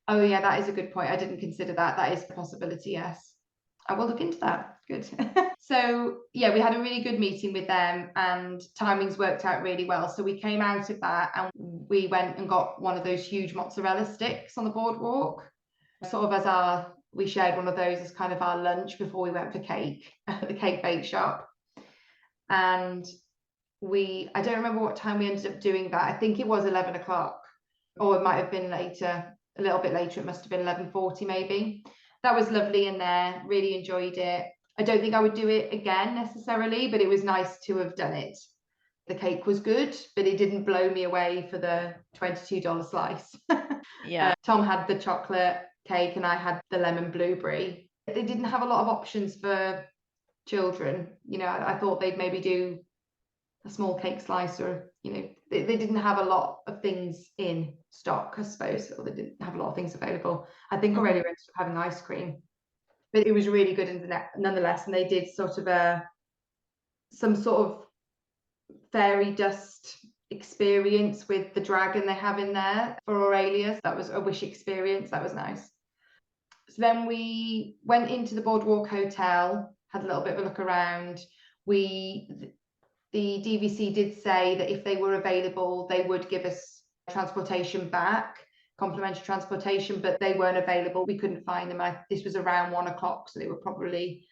Oh yeah, that is a good point. I didn't consider that. That is a possibility, yes. I will look into that. Good. So yeah, we had a really good meeting with them and timings worked out really well. So we came out of that and we went and got one of those huge mozzarella sticks on the boardwalk. Sort of we shared one of those as kind of our lunch before we went for cake at the cake bake shop. And I don't remember what time we ended up doing that. I think it was 11 o'clock or it might have been later, a little bit later. It must have been 11:40 maybe. That was lovely in there. Really enjoyed it. I don't think I would do it again necessarily, but it was nice to have done it. The cake was good, but it didn't blow me away for the $22 slice. Yeah. Tom had the chocolate cake and I had the lemon blueberry. They didn't have a lot of options for children. You know, I thought they'd maybe do a small cake slice or, you know, they didn't have a lot of things in stock, I suppose, or they didn't have a lot of things available. I think already ended up having ice cream, but it was really good nonetheless. And they did sort of some sort of fairy dust experience with the dragon they have in there for Aurelia. That was a wish experience. That was nice. So then we went into the Boardwalk Hotel, had a little bit of a look around. The DVC did say that if they were available, they would give us transportation back, complimentary transportation, but they weren't available. We couldn't find them. This was around 1 o'clock, so they were probably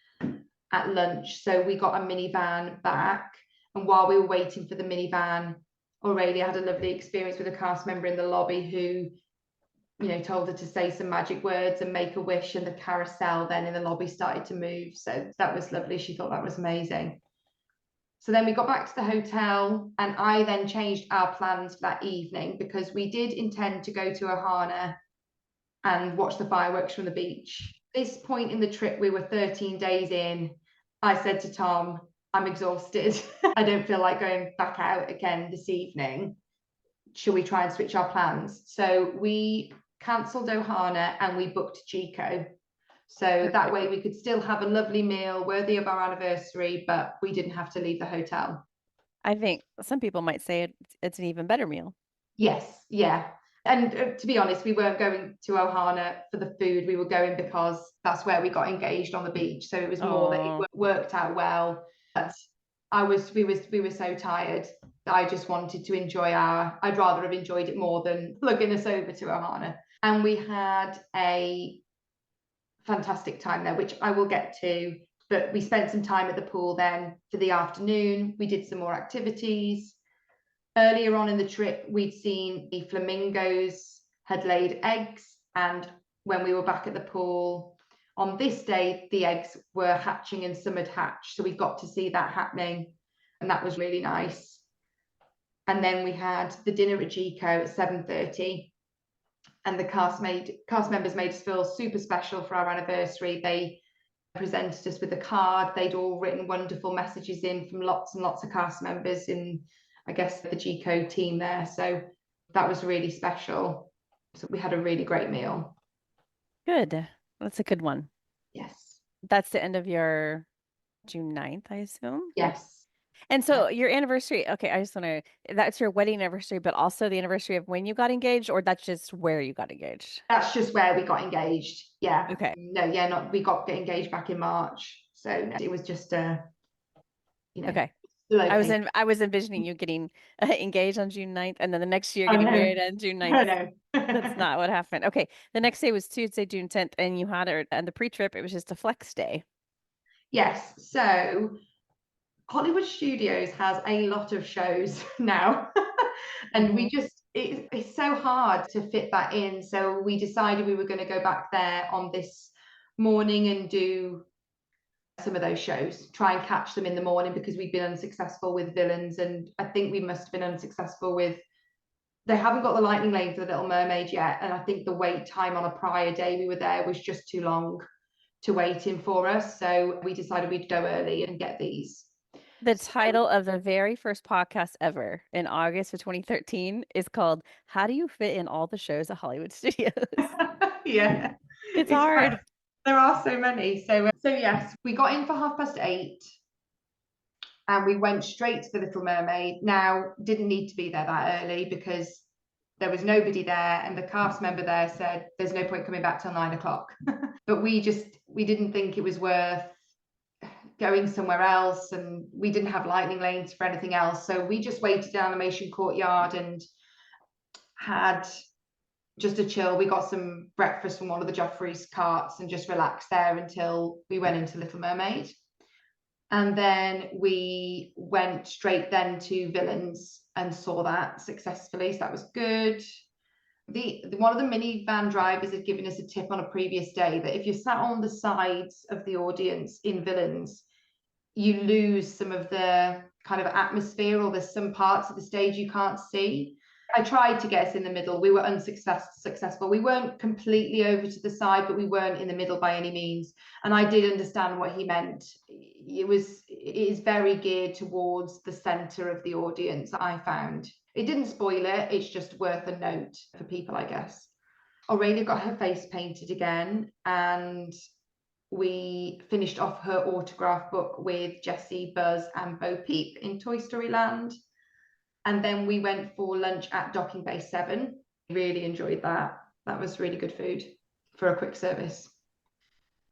at lunch. So we got a minivan back. And while we were waiting for the minivan, Aurelia had a lovely experience with a cast member in the lobby who, you know, told her to say some magic words and make a wish, and the carousel then in the lobby started to move. So that was lovely. She thought that was amazing. So then we got back to the hotel, and I then changed our plans for that evening because we did intend to go to Ohana and watch the fireworks from the beach. This point in the trip, we were 13 days in. I said to Tom, I'm exhausted. I don't feel like going back out again this evening. Shall we try and switch our plans? So we cancelled Ohana and we booked Chico. So that way we could still have a lovely meal worthy of our anniversary, but we didn't have to leave the hotel. I think some people might say it's an even better meal. Yes, yeah. And to be honest, we weren't going to Ohana for the food. We were going because that's where we got engaged on the beach. So it was more that it worked out well. But we were so tired that I just wanted to enjoy I'd rather have enjoyed it more than plugging us over to Ohana. And we had a fantastic time there, which I will get to. But we spent some time at the pool then for the afternoon. We did some more activities. Earlier on in the trip, we'd seen the flamingos had laid eggs, and when we were back at the pool on this day, the eggs were hatching and some had hatched. So we got to see that happening, and that was really nice. And then we had the dinner at Chico at 7:30, and the cast members made us feel super special for our anniversary. They presented us with a card. They'd all written wonderful messages in from lots and lots of cast members in, I guess, the Chico team there. So that was really special. So we had a really great meal. Good. That's a good one. Yes. That's the end of your June 9th, I assume? Yes. And so your anniversary, okay, I just want to, that's your wedding anniversary, but also the anniversary of when you got engaged, or that's just where you got engaged? That's just where we got engaged. Yeah. Okay. No, yeah, we got engaged back in March. So no, it was just okay. I was envisioning you getting engaged on June 9th and then the next year getting married on June 9th. No. That's not what happened. Okay. The next day was Tuesday, June 10th, and you had it, and the pre-trip, it was just a flex day. Yes. So Hollywood Studios has a lot of shows now. And we just, it's so hard to fit that in. So we decided we were going to go back there on this morning and do some of those shows, try and catch them in the morning, because we'd been unsuccessful with Villains, and I think we must have been unsuccessful with, they haven't got the lightning lane for the Little Mermaid yet, and I think the wait time on a prior day we were there was just too long to wait in for us, so we decided we'd go early and get these. The title of the very first podcast ever in August of 2013 is called How Do You Fit in All the Shows at Hollywood Studios? Yeah. It's hard. There are so many. So yes, we got in for 8:30 and we went straight to the Little Mermaid. Now, didn't need to be there that early because there was nobody there, and the cast member there said there's no point coming back till 9 o'clock. But we didn't think it was worth going somewhere else, and we didn't have lightning lanes for anything else. So we just waited in Animation Courtyard and had just a chill. We got some breakfast from one of the Joffrey's carts and just relaxed there until we went into Little Mermaid. And then we went straight then to Villains and saw that successfully. So that was good. One of the minivan drivers had given us a tip on a previous day that if you're sat on the sides of the audience in Villains, you lose some of the kind of atmosphere, or there's some parts of the stage you can't see. I tried to get us in the middle. We were unsuccessful. We weren't completely over to the side, but we weren't in the middle by any means. And I did understand what he meant. It is very geared towards the center of the audience, I found. It didn't spoil it. It's just worth a note for people, I guess. Aurelia got her face painted again, and we finished off her autograph book with Jessie, Buzz, and Bo Peep in Toy Story Land. And then we went for lunch at Docking Bay 7. Really enjoyed that. That was really good food for a quick service.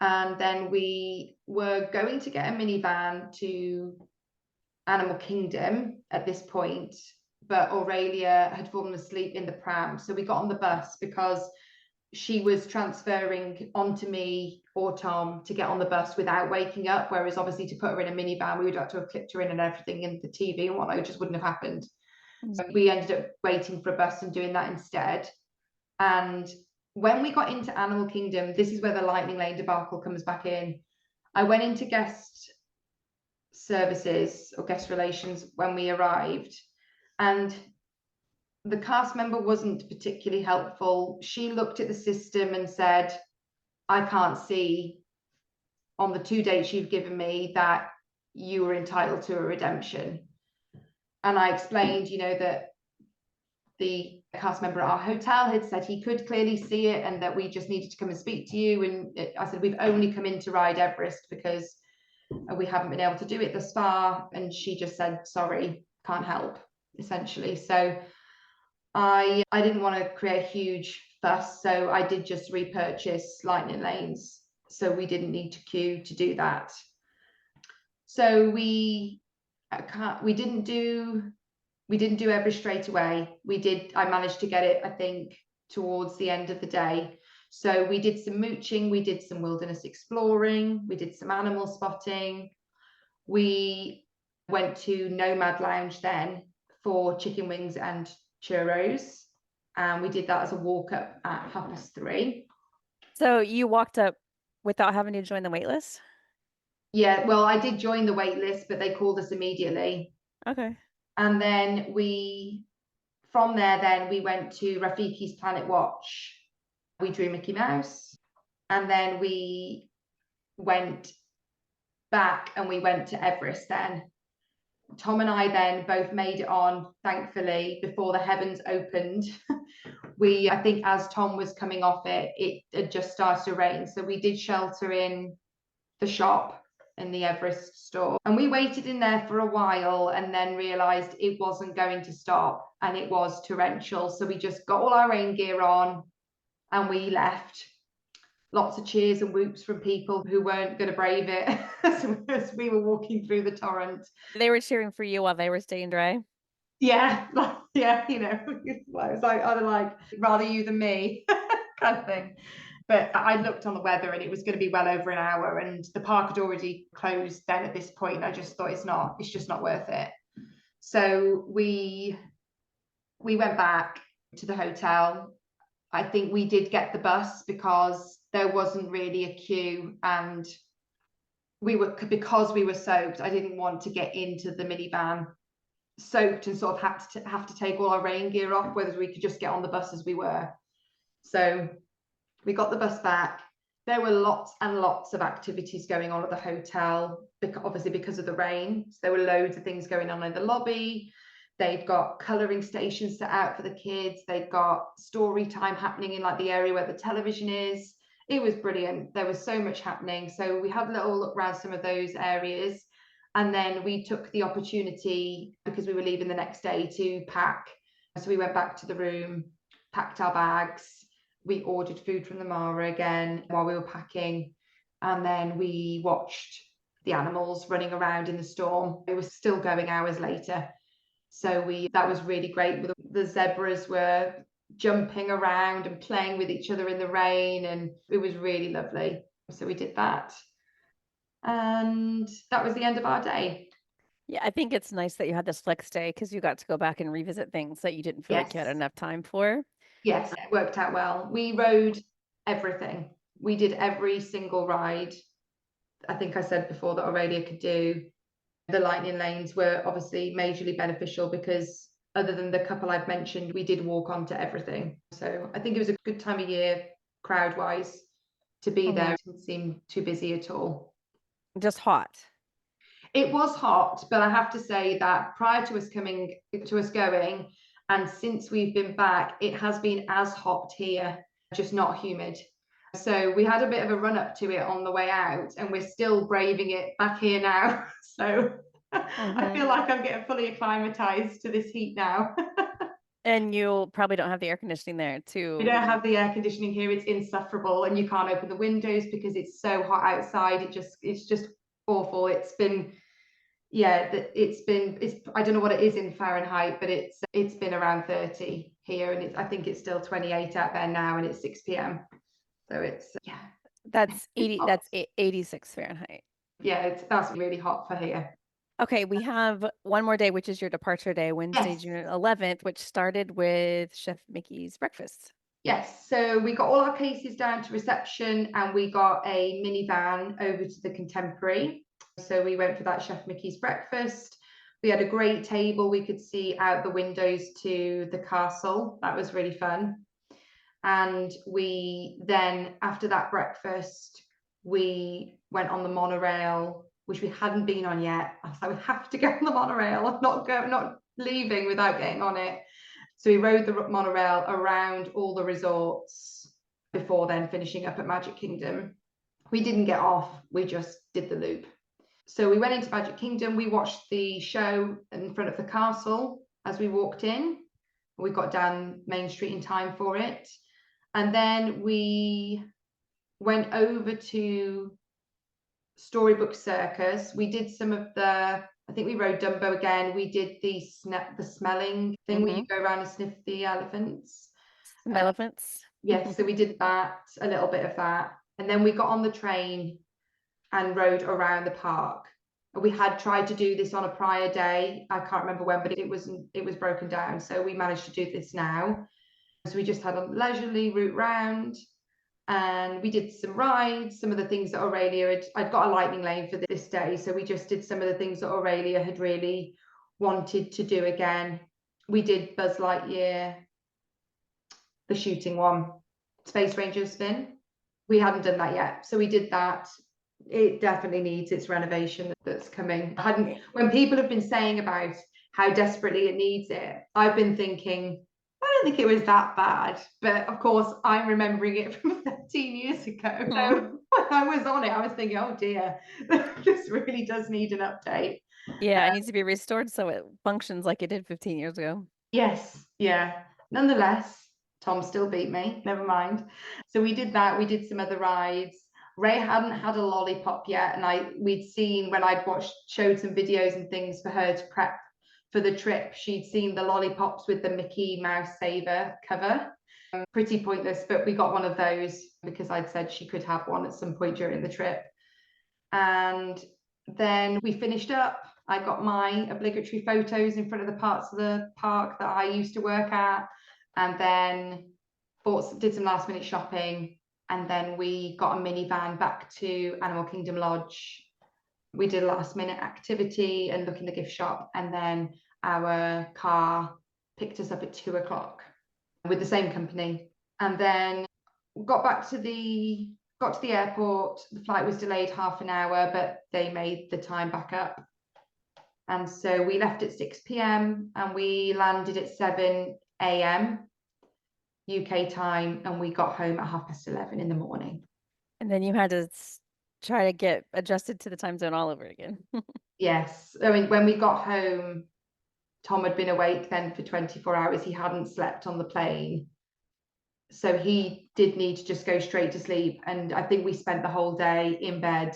And then we were going to get a minivan to Animal Kingdom at this point, but Aurelia had fallen asleep in the pram. So we got on the bus because she was transferring onto me or Tom to get on the bus without waking up. Whereas obviously to put her in a minivan, we would have to have clipped her in and everything, and the TV and whatnot, it just wouldn't have happened. So we ended up waiting for a bus and doing that instead. And when we got into Animal Kingdom, this is where the Lightning Lane debacle comes back in. I went into guest services or guest relations when we arrived, and the cast member wasn't particularly helpful. She looked at the system and said, I can't see on the 2 dates you've given me that you were entitled to a redemption. And I explained, that the cast member at our hotel had said he could clearly see it and that we just needed to come and speak to you. And I said, we've only come in to ride Everest because we haven't been able to do it thus far. And she just said, sorry, can't help, essentially. So I didn't want to create a huge fuss, so I did just repurchase Lightning Lanes, so we didn't need to queue to do that. So we didn't do Everest straight away. I managed to get it, I think, towards the end of the day. So we did some mooching, we did some wilderness exploring, we did some animal spotting. We went to Nomad Lounge then for chicken wings and churros, and we did that as a walk up at 3:30. So you walked up without having to join the wait list? Yeah, well, I did join the wait list, but they called us immediately. Okay. And then from there, then we went to Rafiki's Planet Watch. We drew Mickey Mouse, and then we went back and we went to Everest then. Tom and I then both made it on, thankfully, before the heavens opened. I think as Tom was coming off it had just started to rain. So we did shelter in the shop in the Everest store. And we waited in there for a while and then realized it wasn't going to stop and it was torrential. So we just got all our rain gear on and we left. Lots of cheers and whoops from people who weren't going to brave it as we were walking through the torrent. They were cheering for you while they were staying dry? Yeah, it was like rather you than me kind of thing. But I looked on the weather and it was going to be well over an hour, and the park had already closed then at this point. I just thought it's just not worth it. So we went back to the hotel. I think we did get the bus because there wasn't really a queue, and because we were soaked, I didn't want to get into the minivan soaked and sort of have to take all our rain gear off, whether we could just get on the bus as we were. So we got the bus back. There were lots and lots of activities going on at the hotel, obviously because of the rain. So there were loads of things going on in the lobby. They've got colouring stations set out for the kids. They've got story time happening in like the area where the television is. It was brilliant. There was so much happening. So we had a little look around some of those areas. And then we took the opportunity, because we were leaving the next day, to pack. So we went back to the room, packed our bags. We ordered food from the Mara again while we were packing. And then we watched the animals running around in the storm. It was still going hours later. So that was really great. The zebras were jumping around and playing with each other in the rain, and it was really lovely. So we did that. And that was the end of our day. Yeah, I think it's nice that you had this flex day because you got to go back and revisit things that you didn't feel like you had enough time for. Yes, it worked out well. We rode everything. We did every single ride. I think I said before that Aurelia could do. The Lightning Lanes were obviously majorly beneficial because other than the couple I've mentioned, we did walk onto everything. So I think it was a good time of year, crowd-wise, to be there. It didn't seem too busy at all. Just hot. It was hot, but I have to say that prior to us going, and since we've been back, it has been as hot here, just not humid. So we had a bit of a run up to it on the way out, and we're still braving it back here now. So I feel like I'm getting fully acclimatized to this heat now. And you probably don't have the air conditioning there too. We don't have the air conditioning here. It's insufferable, and you can't open the windows because it's so hot outside. It's just awful. It's been I don't know what it is in Fahrenheit, but it's been around 30 here, and I think it's still 28 out there now, and it's 6 p.m. So That's 80. That's 86 Fahrenheit. Yeah, that's really hot for here. Okay, we have one more day, which is your departure day, Wednesday, Yes. June 11th, which started with Chef Mickey's breakfast. Yes, so we got all our cases down to reception, and we got a minivan over to the Contemporary. So we went for that Chef Mickey's breakfast. We had a great table. We could see out the windows to the castle. That was really fun. And we then, after that breakfast, we went on the monorail, which we hadn't been on yet. I was like, we have to go on the monorail. I'm not leaving without getting on it. So we rode the monorail around all the resorts before then finishing up at Magic Kingdom. We didn't get off, we just did the loop. So we went into Magic Kingdom, we watched the show in front of the castle as we walked in. We got down Main Street in time for it. And then we went over to Storybook Circus. We did some of I think we rode Dumbo again. We did the smelling thing where you go around and sniff the elephants. Elephants. Yes, so we did that, a little bit of that. And then we got on the train and rode around the park. We had tried to do this on a prior day. I can't remember when, but it was broken down. So we managed to do this now. So we just had a leisurely route round, and we did some rides, some of the things that Aurelia I'd got a lightning lane for this day. So we just did some of the things that Aurelia had really wanted to do again. We did Buzz Lightyear, the shooting one, Space Ranger spin. We hadn't done that yet. So we did that. It definitely needs its renovation that's coming. When people have been saying about how desperately it needs it, I've been thinking, I don't think it was that bad. But of course, I'm remembering it from 13 years ago. So when I was on it, I was thinking, oh dear, this really does need an update. Yeah, it needs to be restored so it functions like it did 15 years ago. Yes, yeah. Nonetheless, Tom still beat me. Never mind. So we did that. We did some other rides. Ray hadn't had a lollipop yet, and we'd seen when I'd showed some videos and things for her to prep for the trip, she'd seen the lollipops with the Mickey Mouse Saver cover. Pretty pointless, but we got one of those because I'd said she could have one at some point during the trip. And then we finished up. I got my obligatory photos in front of the parts of the park that I used to work at, and then did some last minute shopping. And then we got a minivan back to Animal Kingdom Lodge. We did a last minute activity and look in the gift shop, and then our car picked us up at 2 o'clock with the same company. And then got to the airport. The flight was delayed half an hour, but they made the time back up. And so we left at 6 p.m. and we landed at 7 a.m. UK time, and we got home at 11:30 in the morning. And then you had to try to get adjusted to the time zone all over again. Yes. I mean, when we got home, Tom had been awake then for 24 hours. He hadn't slept on the plane. So he did need to just go straight to sleep. And I think we spent the whole day in bed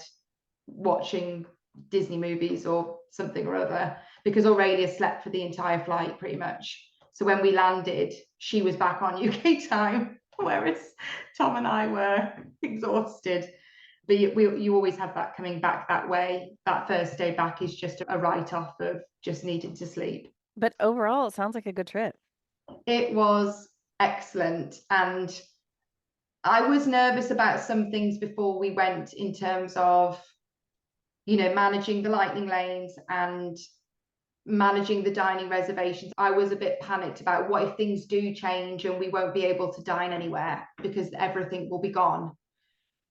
watching Disney movies or something or other, because Aurelia slept for the entire flight pretty much. So when we landed, she was back on UK time, whereas Tom and I were exhausted. But you always have that coming back that way. That first day back is just a write-off of just needing to sleep. But overall, it sounds like a good trip. It was excellent. And I was nervous about some things before we went in terms of, managing the lightning lanes and managing the dining reservations. I was a bit panicked about what if things do change and we won't be able to dine anywhere because everything will be gone.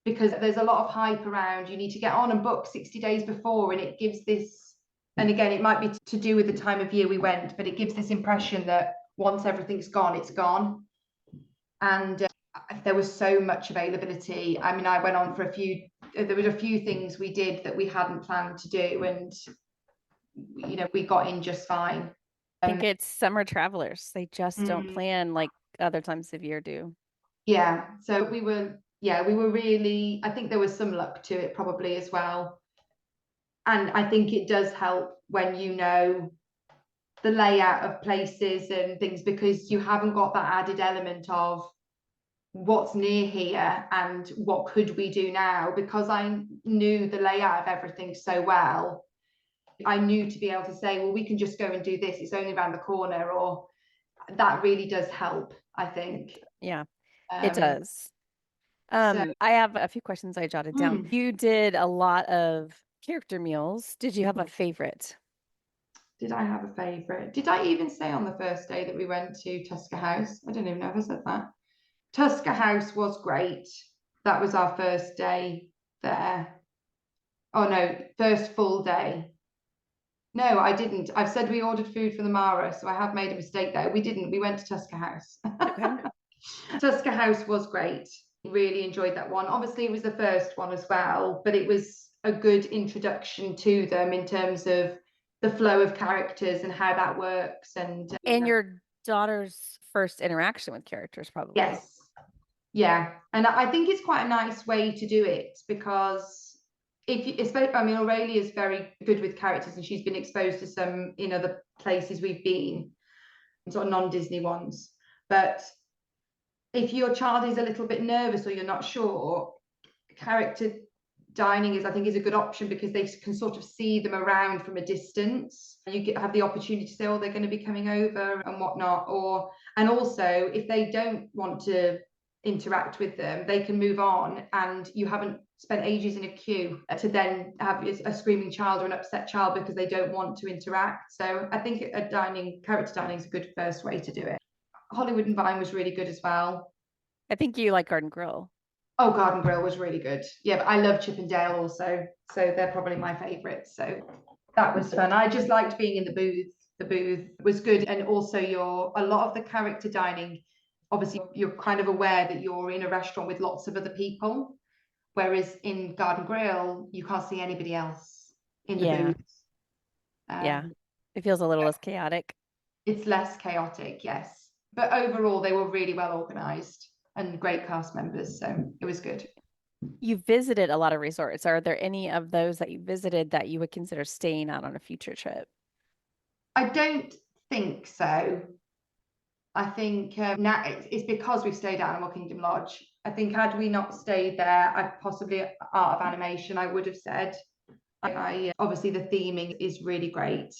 Because there's a lot of hype around, you need to get on and book 60 days before, and it gives this, and again, it might be to do with the time of year we went, but it gives this impression that once everything's gone, it's gone. And there was so much availability. I mean, I went on for there were a few things we did that we hadn't planned to do, and we got in just fine. I think it's summer travelers. They just don't Mm, plan like other times of year do. yeah. So we were really, I think there was some luck to it probably as well. And I think it does help when you know the layout of places and things, because you haven't got that added element of what's near here and what could we do now. Because I knew the layout of everything so well, I knew to be able to say, well, we can just go and do this, it's only around the corner. Or that really does help, I think. Yeah, it does. So I have a few questions I jotted down. You did a lot of character meals. Did you have a favorite? did I have a favorite? Did I even say on the first day that we went to Tusker House? I don't even know if I said that. Tusker House was great. That was our first day there. Oh no, first full day. No, I didn't. I've said we ordered food for the Mara, so I have made a mistake there. We didn't. We went to Tusker House. Okay. Tusker House was great. Really enjoyed that one. Obviously, it was the first one as well, but it was a good introduction to them in terms of the flow of characters and how that works. And your daughter's first interaction with characters, probably. yes, yeah. And I think it's quite a nice way to do it, because if you, especially, I mean, Aurelia is very good with characters and she's been exposed to some in other places we've been, sort of non-Disney ones. But if your child is a little bit nervous or you're not sure, character dining is, I think, is a good option, because they can sort of see them around from a distance. You have the opportunity to say, oh, they're going to be coming over and whatnot. Or, and also if they don't want to interact with them, they can move on, and you haven't spent ages in a queue to then have a screaming child or an upset child because they don't want to interact. So I think character dining is a good first way to do it. Hollywood and Vine was really good as well. I think you like Garden Grill. Oh, Garden Grill was really good. Yeah, but I love Chip and Dale also, so they're probably my favourites. So that was fun. I just liked being in the booth. The booth was good, and also a lot of the character dining. Obviously, you're kind of aware that you're in a restaurant with lots of other people, whereas in Garden Grill you can't see anybody else in the Yeah. booth. Yeah. It feels a little less chaotic. It's less chaotic, yes. But overall, they were really well organised and great cast members, so it was good. You visited a lot of resorts. Are there any of those that you visited that you would consider staying out on a future trip? I don't think so. I think now it's because we've stayed at Animal Kingdom Lodge. I think had we not stayed there, I possibly Art of Animation, I would have said. I obviously the theming is really great,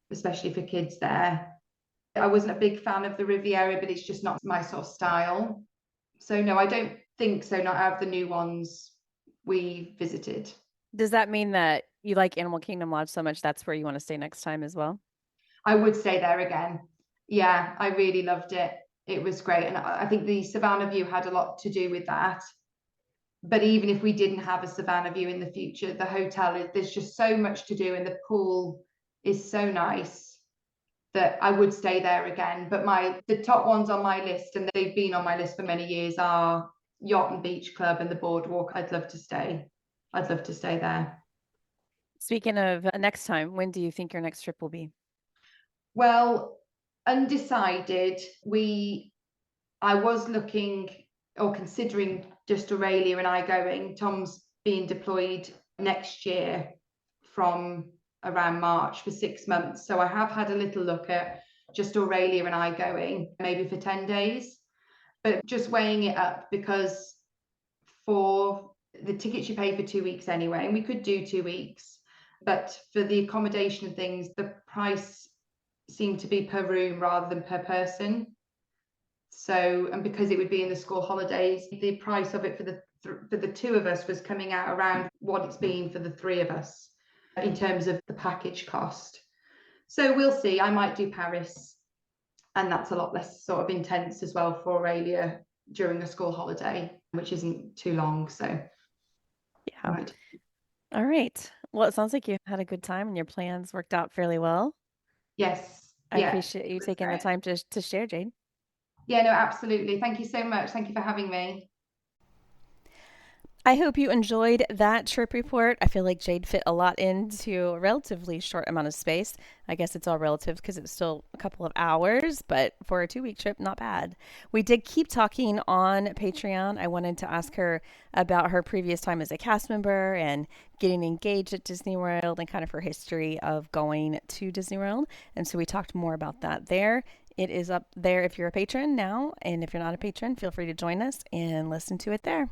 especially for kids there. I wasn't a big fan of the Riviera, but it's just not my sort of style. So no, I don't think so. Not out of the new ones we visited. Does that mean that you like Animal Kingdom Lodge so much that's where you want to stay next time as well? I would stay there again. Yeah, I really loved it. It was great. And I think the Savannah View had a lot to do with that. But even if we didn't have a Savannah View in the future, the hotel, there's just so much to do, and the pool is so nice that I would stay there again. But the top ones on my list, and they've been on my list for many years, are Yacht and Beach Club and the Boardwalk. I'd love to stay. I'd love to stay there. Speaking of next time, when do you think your next trip will be? Well, undecided. I was looking or considering just Aurelia and I going. Tom's being deployed next year from around March for 6 months. So I have had a little look at just Aurelia and I going, maybe for 10 days, but just weighing it up, because for the tickets you pay for 2 weeks anyway, and we could do 2 weeks, but for the accommodation and things, the price seemed to be per room rather than per person. So, and because it would be in the school holidays, the price of it for the two of us was coming out around what it's been for the three of us in terms of the package cost. So we'll see. I might do Paris, and that's a lot less sort of intense as well for Aurelia during a school holiday, which isn't too long. So Yeah. Right. All right. Well, it sounds like you had a good time and your plans worked out fairly well. Yes. I appreciate you taking the time to share, Jade. Yeah, no, absolutely. Thank you so much. Thank you for having me. I hope you enjoyed that trip report. I feel like Jade fit a lot into a relatively short amount of space. I guess it's all relative because it's still a couple of hours, but for a 2 week trip, not bad. We did keep talking on Patreon. I wanted to ask her about her previous time as a cast member and getting engaged at Disney World and kind of her history of going to Disney World. And so we talked more about that there. It is up there if you're a patron now. And if you're not a patron, feel free to join us and listen to it there.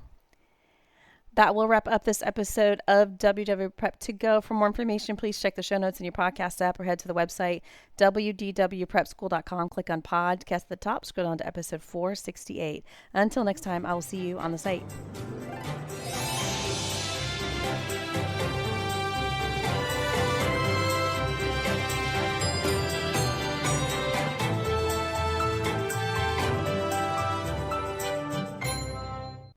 That will wrap up this episode of WDW Prep to Go. For more information, please check the show notes in your podcast app or head to the website, WDWPrepSchool.com. Click on podcast at the top, scroll down to episode 468. Until next time, I will see you on the site.